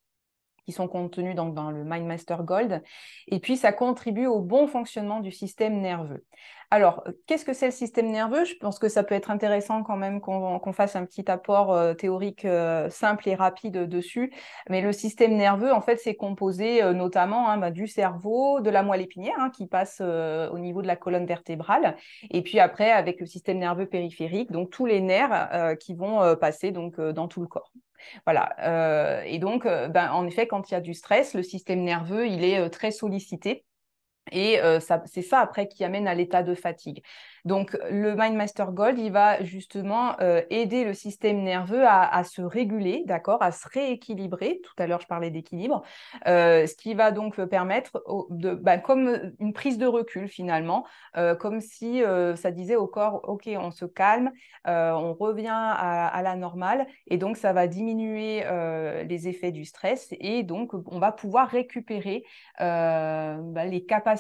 qui sont contenus donc dans le MindMaster Gold. Et puis, ça contribue au bon fonctionnement du système nerveux. Alors, qu'est-ce que c'est le système nerveux? Je pense que ça peut être intéressant quand même qu'on fasse un petit apport théorique simple et rapide dessus. Mais le système nerveux, en fait, c'est composé notamment du cerveau, de la moelle épinière qui passe au niveau de la colonne vertébrale. Et puis après, avec le système nerveux périphérique, donc tous les nerfs qui vont passer donc, dans tout le corps. Voilà. Et donc, en effet, quand il y a du stress, le système nerveux, il est très sollicité. Et c'est ça après qui amène à l'état de fatigue. Donc le MindMaster Gold, il va justement aider le système nerveux à se réguler, d'accord, à se rééquilibrer. Tout à l'heure, je parlais d'équilibre, ce qui va donc permettre comme une prise de recul finalement, comme si ça disait au corps, ok, on se calme, on revient à la normale, et donc ça va diminuer les effets du stress, et donc on va pouvoir récupérer les capacités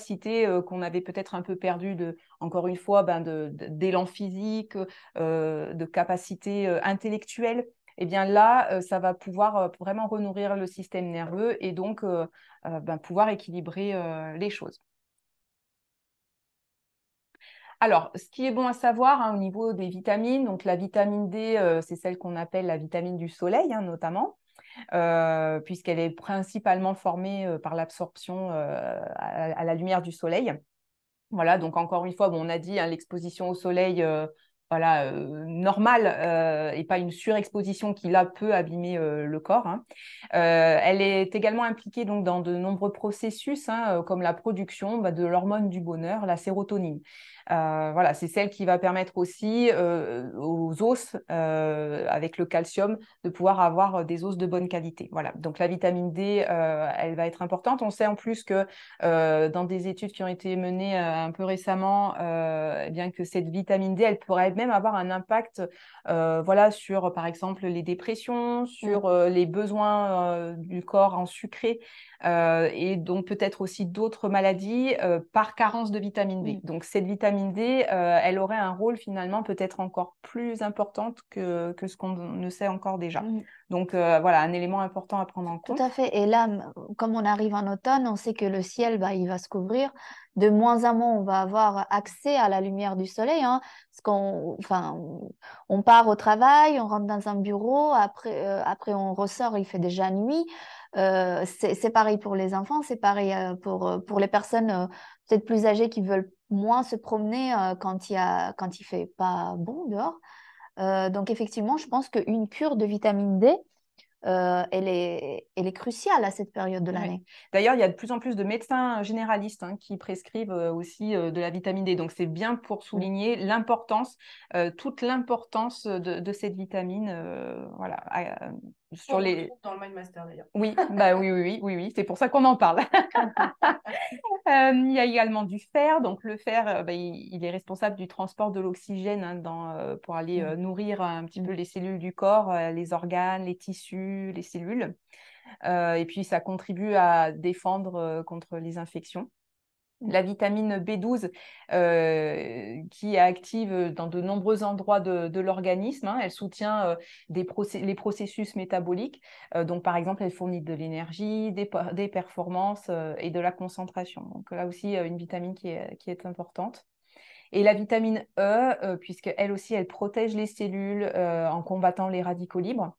qu'on avait peut-être un peu perdues, encore une fois, d'élan physique, de capacités intellectuelles. Et bien là, ça va pouvoir vraiment renourrir le système nerveux et donc pouvoir équilibrer les choses. Alors, ce qui est bon à savoir au niveau des vitamines, donc la vitamine D, c'est celle qu'on appelle la vitamine du soleil, notamment. Puisqu'elle est principalement formée par l'absorption à la lumière du soleil. Voilà, donc encore une fois, on a dit l'exposition au soleil normale et pas une surexposition qui, là, peut abîmer le corps. Elle est également impliquée donc, dans de nombreux processus comme la production de l'hormone du bonheur, la sérotonine. Voilà, c'est celle qui va permettre aussi aux os, avec le calcium, de pouvoir avoir des os de bonne qualité. Voilà, donc la vitamine D, elle va être importante. On sait en plus que dans des études qui ont été menées un peu récemment, bien que cette vitamine D, elle pourrait même avoir un impact sur, par exemple, les dépressions, sur les besoins du corps en sucré, et donc peut-être aussi d'autres maladies par carence de vitamine D. Donc cette vitamine D, elle aurait un rôle finalement peut-être encore plus important que ce qu'on ne sait encore déjà. Donc voilà, un élément important à prendre en compte. Tout à fait. Et là, comme on arrive en automne, on sait que le ciel, il va se couvrir. De moins en moins, on va avoir accès à la lumière du soleil. Parce on part au travail, on rentre dans un bureau, après on ressort, il fait déjà nuit. C'est pareil pour les enfants, c'est pareil pour les personnes peut-être plus âgées qui veulent moins se promener quand il fait pas bon dehors. Donc effectivement, je pense qu'une cure de vitamine D, elle est cruciale à cette période de l'année. D'ailleurs, il y a de plus en plus de médecins généralistes qui prescrivent aussi de la vitamine D. Donc, c'est bien pour souligner l'importance, toute l'importance de cette vitamine. On le trouve dans le MindMaster d'ailleurs. Oui, oui, c'est pour ça qu'on en parle. Il y a également du fer. Donc, le fer, il est responsable du transport de l'oxygène pour aller nourrir un petit peu les cellules du corps, les organes, les tissus, les cellules. Et puis, ça contribue à défendre contre les infections. La vitamine B12 qui est active dans de nombreux endroits de l'organisme. Elle soutient les processus métaboliques. Donc, par exemple, elle fournit de l'énergie, des performances et de la concentration. Donc, là aussi, une vitamine qui est importante. Et la vitamine E, puisqu'elle aussi, elle protège les cellules en combattant les radicaux libres.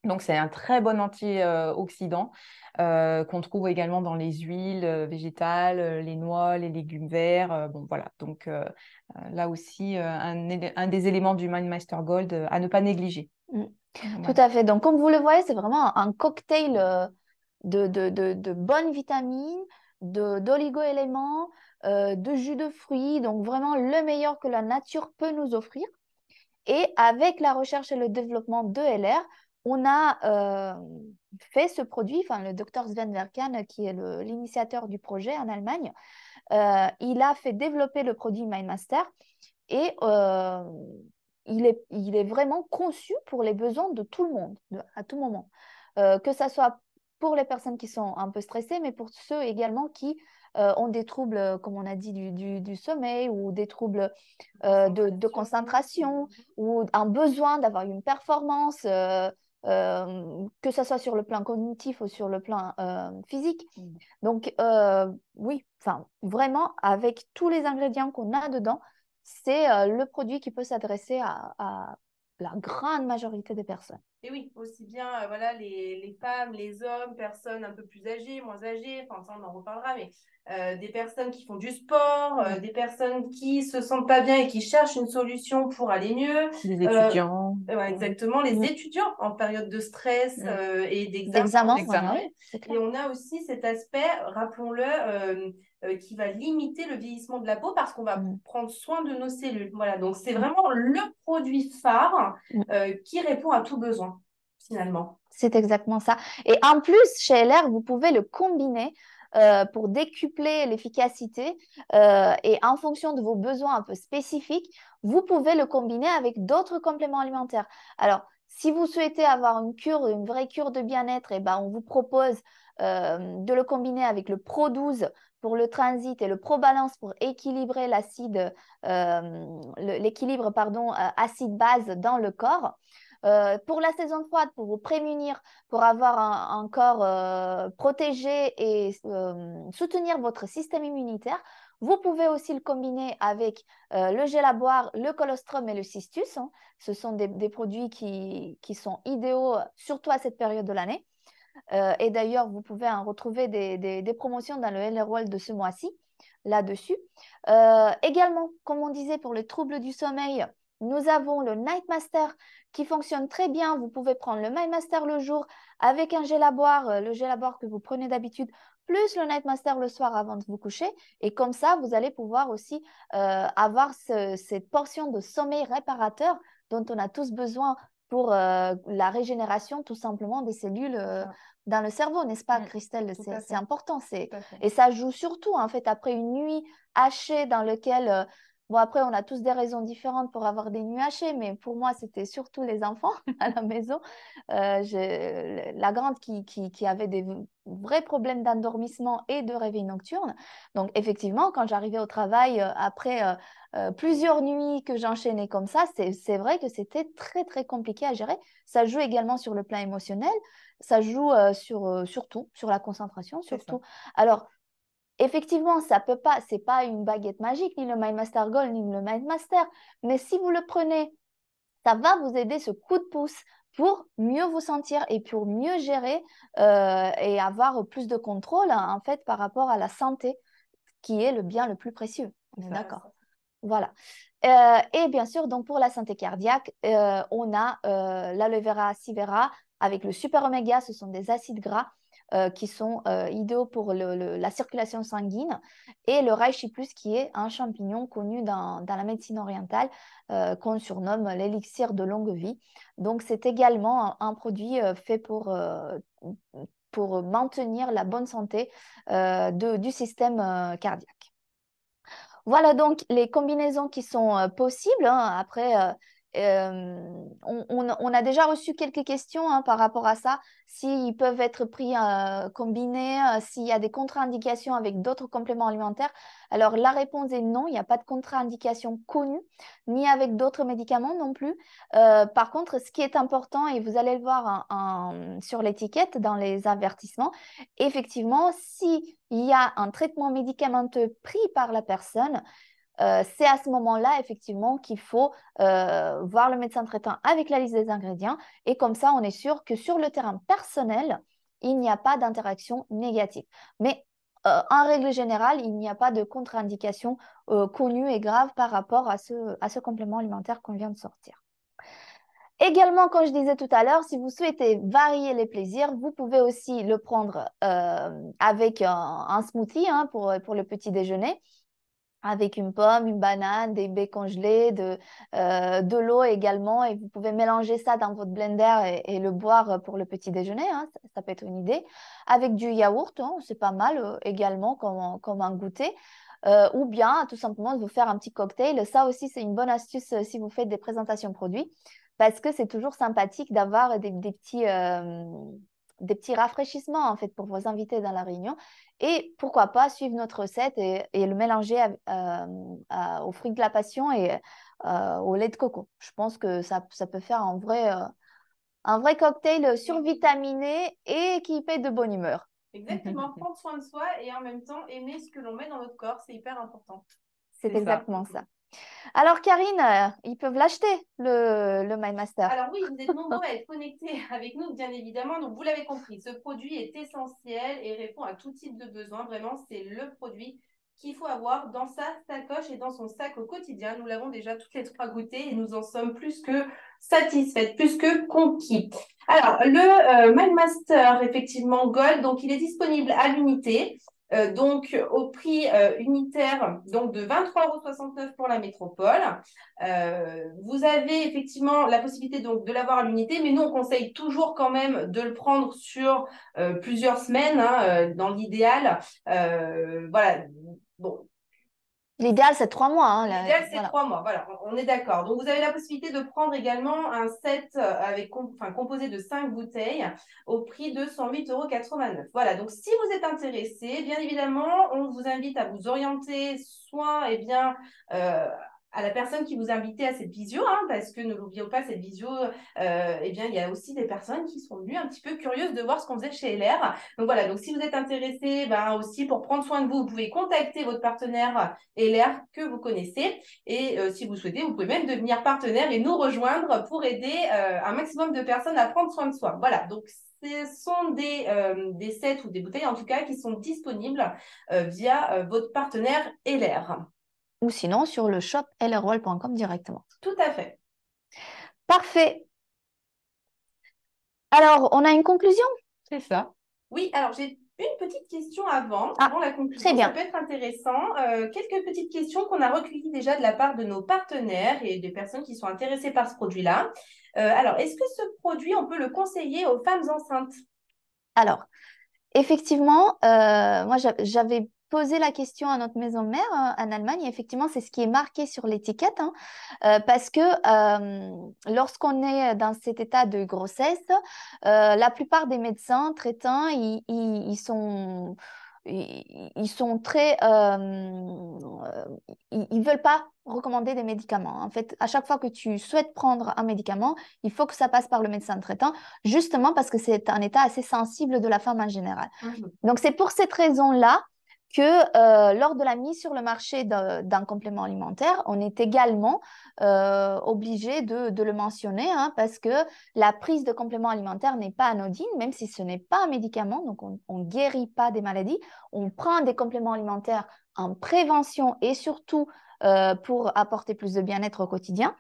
Donc, c'est un très bon antioxydant qu'on trouve également dans les huiles végétales, les noix, les légumes verts. Bon, voilà. Donc, là aussi, un des éléments du MindMeister Gold à ne pas négliger. Mm. Tout Voilà. à fait. Donc, comme vous le voyez, c'est vraiment un cocktail de bonnes vitamines, d'oligo-éléments, de jus de fruits. Donc, vraiment le meilleur que la nature peut nous offrir. Et avec la recherche et le développement de LR, on a fait ce produit, enfin le docteur Sven Verkan, qui est l'initiateur du projet en Allemagne, il a fait développer le produit MindMaster et il est vraiment conçu pour les besoins de tout le monde, à tout moment. Que ce soit pour les personnes qui sont un peu stressées, mais pour ceux également qui ont des troubles, comme on a dit, du sommeil ou des troubles de concentration ou un besoin d'avoir une performance, que ce soit sur le plan cognitif ou sur le plan physique. Donc, oui, enfin, vraiment, avec tous les ingrédients qu'on a dedans, c'est le produit qui peut s'adresser à la grande majorité des personnes. Et oui, aussi bien voilà, les femmes, les hommes, personnes un peu plus âgées, moins âgées, enfin ça on en reparlera, mais des personnes qui font du sport, des personnes qui se sentent pas bien et qui cherchent une solution pour aller mieux. Les étudiants. Ouais, exactement, les étudiants en période de stress et D'examen, d'examen. ouais, c'est clair. Et on a aussi cet aspect, rappelons-le, qui va limiter le vieillissement de la peau parce qu'on va prendre soin de nos cellules. Voilà, donc c'est vraiment le produit phare qui répond à tout besoin, finalement. C'est exactement ça. Et en plus, chez LR, vous pouvez le combiner pour décupler l'efficacité et en fonction de vos besoins un peu spécifiques, vous pouvez le combiner avec d'autres compléments alimentaires. Alors, si vous souhaitez avoir une vraie cure de bien-être, eh ben, on vous propose de le combiner avec le Pro 12 pour le transit et le Pro Balance pour équilibrer l'équilibre acide-base dans le corps. Pour la saison froide, pour vous prémunir, pour avoir un corps protégé et soutenir votre système immunitaire, vous pouvez aussi le combiner avec le gel à boire, le colostrum et le cistus. Hein. Ce sont des produits qui sont idéaux, surtout à cette période de l'année. Et d'ailleurs, vous pouvez en retrouver des promotions dans le LR World de ce mois-ci, là-dessus. Également, comme on disait, pour les troubles du sommeil, nous avons le Night Master qui fonctionne très bien. Vous pouvez prendre le Night Master le jour avec un gel à boire, le gel à boire que vous prenez d'habitude, plus le Night Master le soir avant de vous coucher. Et comme ça, vous allez pouvoir aussi avoir cette portion de sommeil réparateur dont on a tous besoin pour la régénération tout simplement des cellules dans le cerveau, n'est-ce pas, Christelle? C'est important. Et ça joue surtout, en fait, après une nuit hachée dans laquelle, bon, après, on a tous des raisons différentes pour avoir des nuits hachées, mais pour moi, c'était surtout les enfants à la maison. La grande qui avait des vrais problèmes d'endormissement et de réveil nocturne. Donc, effectivement, quand j'arrivais au travail après plusieurs nuits que j'enchaînais comme ça, c'est vrai que c'était très, très compliqué à gérer. Ça joue également sur le plan émotionnel, ça joue surtout sur la concentration, surtout. Alors, effectivement, ça peut pas, c'est pas une baguette magique, ni le MindMaster Gold, ni le MindMaster, mais si vous le prenez, ça va vous aider ce coup de pouce pour mieux vous sentir et pour mieux gérer et avoir plus de contrôle, hein, en fait, par rapport à la santé, qui est le bien le plus précieux. On est d'accord. Voilà. Et bien sûr, donc pour la santé cardiaque, on a l'aloe vera acivera avec le super oméga. Ce sont des acides gras qui sont idéaux pour la circulation sanguine, et le reishi plus, qui est un champignon connu dans la médecine orientale qu'on surnomme l'élixir de longue vie. Donc, c'est également un produit fait pour maintenir la bonne santé du système cardiaque. Voilà donc les combinaisons qui sont possibles. Hein. Après, on a déjà reçu quelques questions hein, par rapport à ça, s'ils peuvent être pris combinés, s'il y a des contre-indications avec d'autres compléments alimentaires. Alors, la réponse est non, il n'y a pas de contre-indication connue, ni avec d'autres médicaments non plus. Par contre, ce qui est important, et vous allez le voir sur l'étiquette, dans les avertissements, effectivement, s'il y a un traitement médicamenteux pris par la personne, c'est à ce moment-là, effectivement, qu'il faut voir le médecin traitant avec la liste des ingrédients. Et comme ça, on est sûr que sur le terrain personnel, il n'y a pas d'interaction négative. Mais en règle générale, il n'y a pas de contre-indication connue et grave par rapport à ce complément alimentaire qu'on vient de sortir. Également, comme je disais tout à l'heure, si vous souhaitez varier les plaisirs, vous pouvez aussi le prendre avec un smoothie pour le petit déjeuner, avec une pomme, une banane, des baies congelées, de l'eau également. Et vous pouvez mélanger ça dans votre blender et le boire pour le petit déjeuner. Ça peut être une idée. Avec du yaourt, c'est pas mal également comme un goûter. Ou bien tout simplement de vous faire un petit cocktail. Ça aussi, c'est une bonne astuce si vous faites des présentations produits, parce que c'est toujours sympathique d'avoir des petits rafraîchissements en fait pour vos invités dans la réunion. Et pourquoi pas suivre notre recette et le mélanger aux fruits de la passion et au lait de coco. Je pense que ça peut faire un vrai cocktail survitaminé et qui fait de bonne humeur. Exactement, prendre soin de soi et en même temps aimer ce que l'on met dans notre corps, c'est hyper important. C'est exactement ça. Alors, Karine, ils peuvent l'acheter, le MindMaster. Alors oui, vous êtes nombreux à être connectés avec nous, bien évidemment. Donc, vous l'avez compris, ce produit est essentiel et répond à tout type de besoin. Vraiment, c'est le produit qu'il faut avoir dans sa sacoche et dans son sac au quotidien. Nous l'avons déjà toutes les trois goûté et nous en sommes plus que satisfaites, plus que conquis. Alors, le MindMaster, effectivement, Gold, donc il est disponible à l'unité. Donc au prix unitaire donc de 23,69 € pour la métropole. Vous avez effectivement la possibilité donc de l'avoir à l'unité, mais nous on conseille toujours quand même de le prendre sur plusieurs semaines dans l'idéal. Voilà. Bon, l'idéal, c'est 3 mois. l'idéal, c'est voilà. 3 mois. Voilà, on est d'accord. Donc, vous avez la possibilité de prendre également un set composé de 5 bouteilles au prix de 108,89 €. Voilà, donc si vous êtes intéressé, bien évidemment, on vous invite à vous orienter soit à la personne qui vous a invité à cette visio, parce que ne l'oublions pas, cette visio, il y a aussi des personnes qui sont venues un petit peu curieuses de voir ce qu'on faisait chez LR. Donc voilà, donc si vous êtes intéressé, aussi pour prendre soin de vous, vous pouvez contacter votre partenaire LR que vous connaissez. Et si vous souhaitez, vous pouvez même devenir partenaire et nous rejoindre pour aider un maximum de personnes à prendre soin de soi. Voilà, donc ce sont des sets ou des bouteilles en tout cas qui sont disponibles via votre partenaire LR. Ou sinon sur le shop lrwall.com directement. Tout à fait. Parfait. Alors, on a une conclusion? C'est ça. Oui, alors j'ai une petite question avant la conclusion. Très bien. Ça peut être intéressant. Quelques petites questions qu'on a recueillies déjà de la part de nos partenaires et des personnes qui sont intéressées par ce produit-là. Alors, est-ce que ce produit, on peut le conseiller aux femmes enceintes? Alors, effectivement, moi, j'avais posé la question à notre maison mère en Allemagne. Et effectivement, c'est ce qui est marqué sur l'étiquette, parce que lorsqu'on est dans cet état de grossesse, la plupart des médecins traitants, ils sont très... ils veulent pas recommander des médicaments. En fait, à chaque fois que tu souhaites prendre un médicament, il faut que ça passe par le médecin traitant, justement parce que c'est un état assez sensible de la femme en général. Donc, c'est pour cette raison-là que lors de la mise sur le marché d'un complément alimentaire, on est également obligé de le mentionner, parce que la prise de complément alimentaire n'est pas anodine, même si ce n'est pas un médicament, donc on ne guérit pas des maladies. On prend des compléments alimentaires en prévention et surtout pour apporter plus de bien-être au quotidien.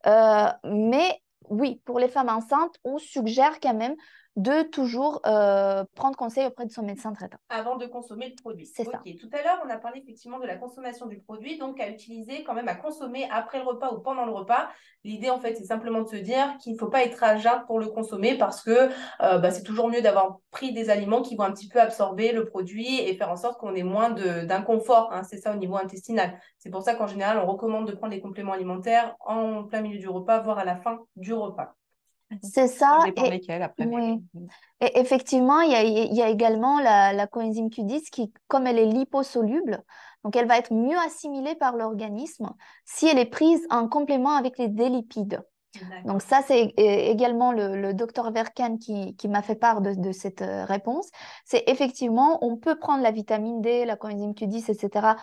Mais oui, pour les femmes enceintes, on suggère quand même de toujours prendre conseil auprès de son médecin traitant. Avant de consommer le produit. C'est ça. Tout à l'heure, on a parlé effectivement de la consommation du produit, donc à utiliser quand même, à consommer après le repas ou pendant le repas. L'idée, en fait, c'est simplement de se dire qu'il ne faut pas être à jeun pour le consommer parce que c'est toujours mieux d'avoir pris des aliments qui vont un petit peu absorber le produit et faire en sorte qu'on ait moins d'inconfort. C'est ça au niveau intestinal. C'est pour ça qu'en général, on recommande de prendre les compléments alimentaires en plein milieu du repas, voire à la fin du repas. C'est ça. Ça dépend lesquels après. Oui. Et effectivement, il y a également la coenzyme Q10 qui, comme elle est liposoluble, donc elle va être mieux assimilée par l'organisme si elle est prise en complément avec des lipides. Donc ça, c'est également le docteur Verkan qui m'a fait part de cette réponse. C'est effectivement, on peut prendre la vitamine D, la coenzyme Q10, etc.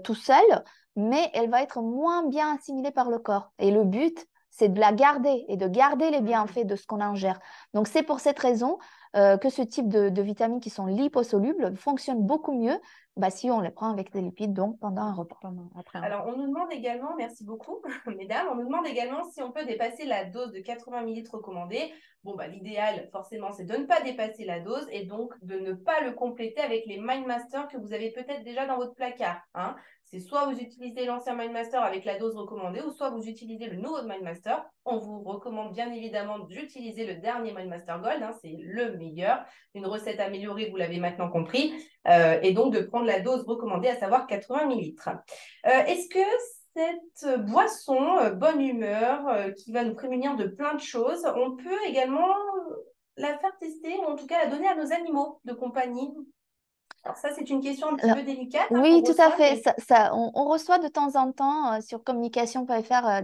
Tout seul, mais elle va être moins bien assimilée par le corps. Et le but, c'est de la garder et de garder les bienfaits de ce qu'on ingère. Donc, c'est pour cette raison que ce type de vitamines qui sont liposolubles fonctionnent beaucoup mieux si on les prend avec des lipides, donc pendant un repas. Alors, on nous demande également, merci beaucoup, mesdames, on nous demande également si on peut dépasser la dose de 80 ml recommandée. Bon, l'idéal, forcément, c'est de ne pas dépasser la dose et donc de ne pas le compléter avec les MindMaster que vous avez peut-être déjà dans votre placard. Hein. C'est soit vous utilisez l'ancien MindMaster avec la dose recommandée ou soit vous utilisez le nouveau MindMaster. On vous recommande bien évidemment d'utiliser le dernier MindMaster Gold, hein, c'est le meilleur. Une recette améliorée, vous l'avez maintenant compris, et donc de prendre la dose recommandée, à savoir 80 ml. Est-ce que cette boisson bonne humeur qui va nous prémunir de plein de choses, on peut également la faire tester ou en tout cas la donner à nos animaux de compagnie? Alors ça, c'est une question un petit peu délicate. Oui, tout à fait. Mais... On reçoit de temps en temps sur communication.fr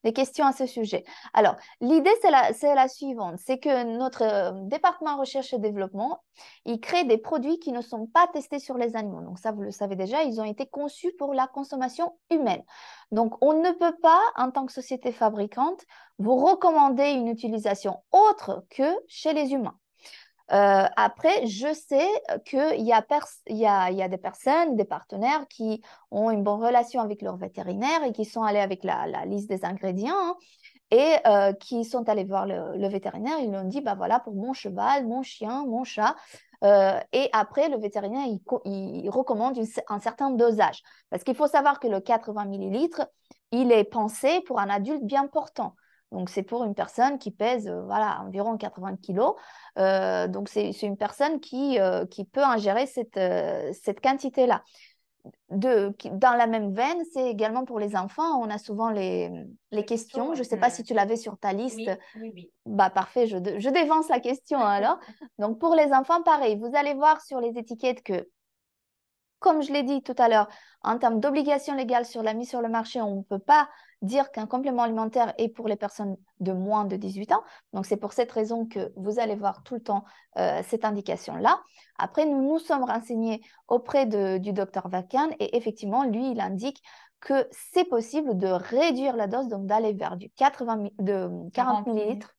des questions à ce sujet. Alors, l'idée, c'est la suivante. C'est que notre département recherche et développement, il crée des produits qui ne sont pas testés sur les animaux. Donc ça, vous le savez déjà, ils ont été conçus pour la consommation humaine. Donc, on ne peut pas, en tant que société fabricante, vous recommander une utilisation autre que chez les humains. Après, je sais qu'il y a des personnes, des partenaires qui ont une bonne relation avec leur vétérinaire et qui sont allés avec la liste des ingrédients et qui sont allés voir le vétérinaire. Ils lui ont dit, voilà, pour mon cheval, mon chien, mon chat. Et après, le vétérinaire, il recommande un certain dosage. Parce qu'il faut savoir que le 80 millilitres, il est pensé pour un adulte bien portant. Donc, c'est pour une personne qui pèse environ 80 kilos. Donc, c'est une personne qui peut ingérer cette quantité-là. Dans la même veine, c'est également pour les enfants. On a souvent les questions. Je ne sais pas si tu l'avais sur ta liste. Oui. Parfait, je dévance la question alors. Donc, pour les enfants, pareil, vous allez voir sur les étiquettes que, comme je l'ai dit tout à l'heure, en termes d'obligation légale sur la mise sur le marché, on ne peut pas dire qu'un complément alimentaire est pour les personnes de moins de 18 ans. Donc, c'est pour cette raison que vous allez voir tout le temps cette indication-là. Après, nous nous sommes renseignés auprès du docteur Vacan et effectivement, lui, il indique que c'est possible de réduire la dose, donc d'aller vers du 40 millilitres.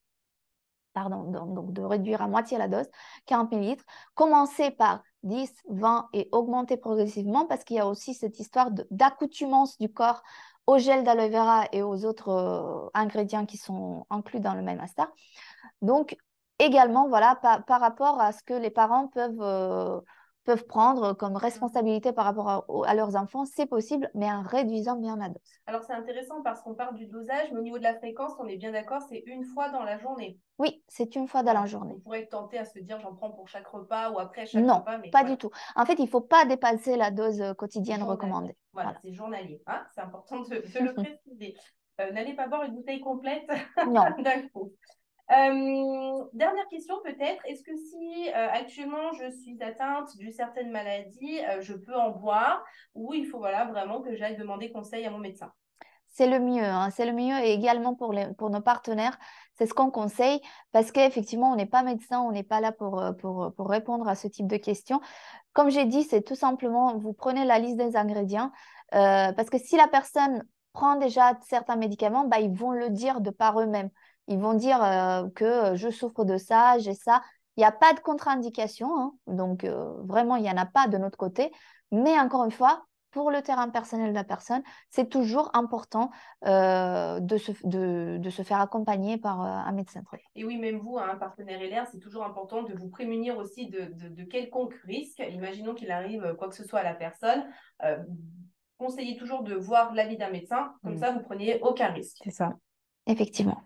Pardon, donc de réduire à moitié la dose, 40 millilitres, commencer par 10, 20 et augmenter progressivement parce qu'il y a aussi cette histoire d'accoutumance du corps au gel d'aloe vera et aux autres ingrédients qui sont inclus dans le MindMaster. Donc, également, voilà, par rapport à ce que les parents peuvent prendre comme responsabilité par rapport à leurs enfants, c'est possible, mais en réduisant bien la dose. Alors, c'est intéressant parce qu'on parle du dosage, mais au niveau de la fréquence, on est bien d'accord, c'est une fois dans la journée. Oui, c'est une fois dans la journée. On pourrait être tenté à se dire, j'en prends pour chaque repas ou après chaque repas. Non, pas du tout. En fait, il ne faut pas dépasser la dose quotidienne recommandée. Voilà. C'est journalier. Hein, c'est important de le préciser. N'allez pas boire une bouteille complète d'un coup. Dernière question peut-être, est-ce que si actuellement je suis atteinte d'une certaine maladie, je peux en boire ou il faut vraiment que j'aille demander conseil à mon médecin? C'est le mieux, hein, c'est le mieux et également pour nos partenaires, c'est ce qu'on conseille parce qu'effectivement, on n'est pas médecin, on n'est pas là pour répondre à ce type de questions. Comme j'ai dit, c'est tout simplement, vous prenez la liste des ingrédients parce que si la personne prend déjà certains médicaments, ils vont le dire de par eux-mêmes. Ils vont dire que je souffre de ça, j'ai ça. Il n'y a pas de contre-indication, hein, donc vraiment, il n'y en a pas de notre côté. Mais encore une fois, pour le terrain personnel de la personne, c'est toujours important de se faire accompagner par un médecin. Et oui, même vous, un partenaire LR, c'est toujours important de vous prémunir aussi de quelconque risque. Imaginons qu'il arrive quoi que ce soit à la personne. Conseillez toujours de voir l'avis d'un médecin, comme ça vous preniez aucun risque. C'est ça. Effectivement.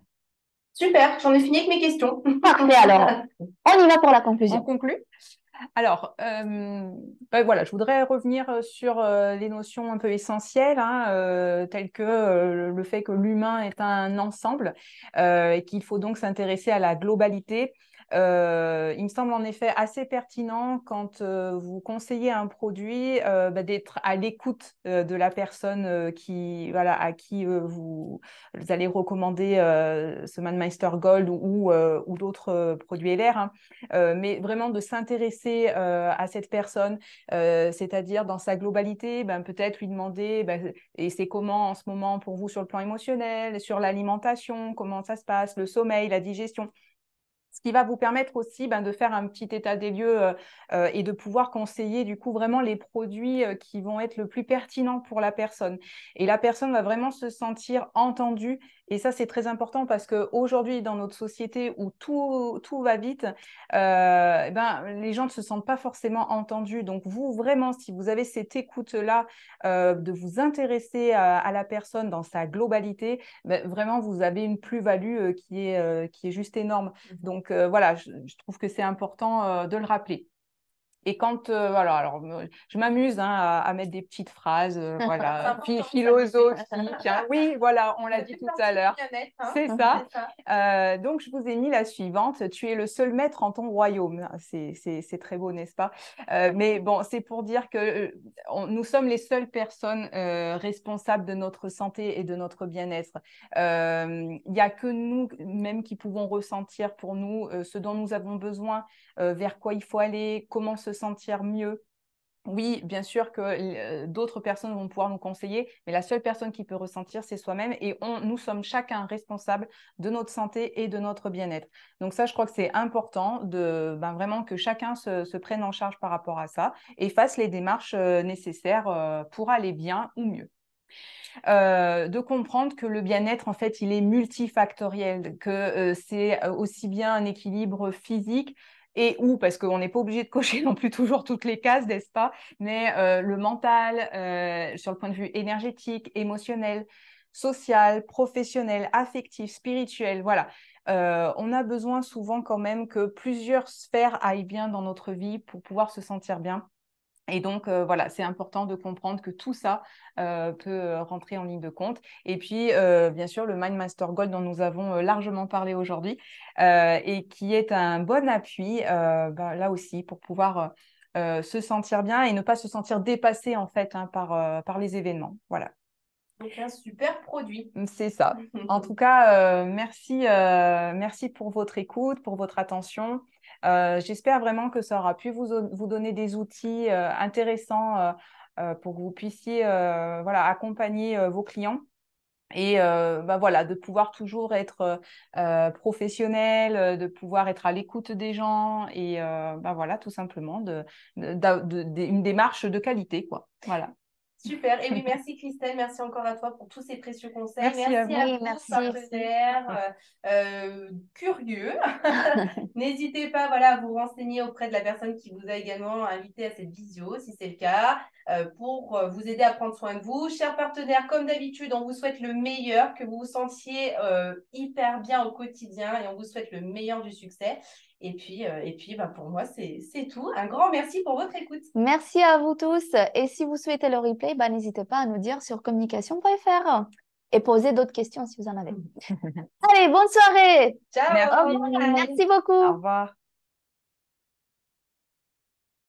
Super, j'en ai fini avec mes questions. Parfait, alors on y va pour la conclusion. On conclut. Alors, voilà, je voudrais revenir sur les notions un peu essentielles, telles que le fait que l'humain est un ensemble et qu'il faut donc s'intéresser à la globalité Il me semble en effet assez pertinent quand vous conseillez un produit d'être à l'écoute de la personne voilà, à qui vous allez recommander ce ManMeister Gold ou d'autres produits LR, hein, mais vraiment de s'intéresser à cette personne, c'est-à-dire dans sa globalité, peut-être lui demander et c'est comment en ce moment pour vous sur le plan émotionnel, sur l'alimentation, comment ça se passe, le sommeil, la digestion. Ce qui va vous permettre aussi de faire un petit état des lieux et de pouvoir conseiller du coup vraiment les produits qui vont être le plus pertinents pour la personne. Et la personne va vraiment se sentir entendue. Et ça, c'est très important parce qu'aujourd'hui, dans notre société où tout va vite, les gens ne se sentent pas forcément entendus. Donc, vous, vraiment, si vous avez cette écoute-là, de vous intéresser à la personne dans sa globalité, vraiment, vous avez une plus-value qui est juste énorme. Donc, voilà, je trouve que c'est important de le rappeler. Et quand, voilà, alors je m'amuse à mettre des petites phrases, voilà, philosophiques. Hein. Oui, voilà, on l'a dit tout à l'heure. Hein. C'est ça. Donc, je vous ai mis la suivante. Tu es le seul maître en ton royaume. C'est très beau, n'est-ce pas? Mais bon, c'est pour dire que nous sommes les seules personnes responsables de notre santé et de notre bien-être. Il n'y a que nous même qui pouvons ressentir pour nous ce dont nous avons besoin, vers quoi il faut aller, comment se sentir mieux. Oui, bien sûr que d'autres personnes vont pouvoir nous conseiller, mais la seule personne qui peut ressentir, c'est soi-même et nous sommes chacun responsables de notre santé et de notre bien-être. Donc ça, je crois que c'est important vraiment que chacun se prenne en charge par rapport à ça et fasse les démarches nécessaires pour aller bien ou mieux. De comprendre que le bien-être, en fait, il est multifactoriel, que c'est aussi bien un équilibre physique parce qu'on n'est pas obligé de cocher non plus toujours toutes les cases, n'est-ce pas? Mais le mental, sur le point de vue énergétique, émotionnel, social, professionnel, affectif, spirituel, voilà. On a besoin souvent quand même que plusieurs sphères aillent bien dans notre vie pour pouvoir se sentir bien. Et donc, voilà, c'est important de comprendre que tout ça peut rentrer en ligne de compte. Et puis, bien sûr, le MindMaster Gold dont nous avons largement parlé aujourd'hui et qui est un bon appui, là aussi, pour pouvoir se sentir bien et ne pas se sentir dépassé, en fait, par les événements. Voilà. Donc, un super produit. C'est ça. En tout cas, merci pour votre écoute, pour votre attention. J'espère vraiment que ça aura pu vous donner des outils intéressants pour que vous puissiez voilà, accompagner vos clients. Et voilà, de pouvoir toujours être professionnel, de pouvoir être à l'écoute des gens et voilà, tout simplement une démarche de qualité, quoi. Voilà. Super. Et oui, merci Christelle, merci encore à toi pour tous ces précieux conseils. Merci à vous. À tous, merci. partenaires curieux. N'hésitez pas à vous renseigner auprès de la personne qui vous a également invité à cette visio, si c'est le cas, pour vous aider à prendre soin de vous. Chers partenaires, comme d'habitude, on vous souhaite le meilleur, que vous vous sentiez hyper bien au quotidien et on vous souhaite le meilleur du succès. Et puis pour moi, c'est tout. Un grand merci pour votre écoute. Merci à vous tous. Et si vous souhaitez le replay, n'hésitez pas à nous dire sur communication.fr et poser d'autres questions si vous en avez. Allez, bonne soirée. Ciao. Merci. Merci beaucoup. Au revoir.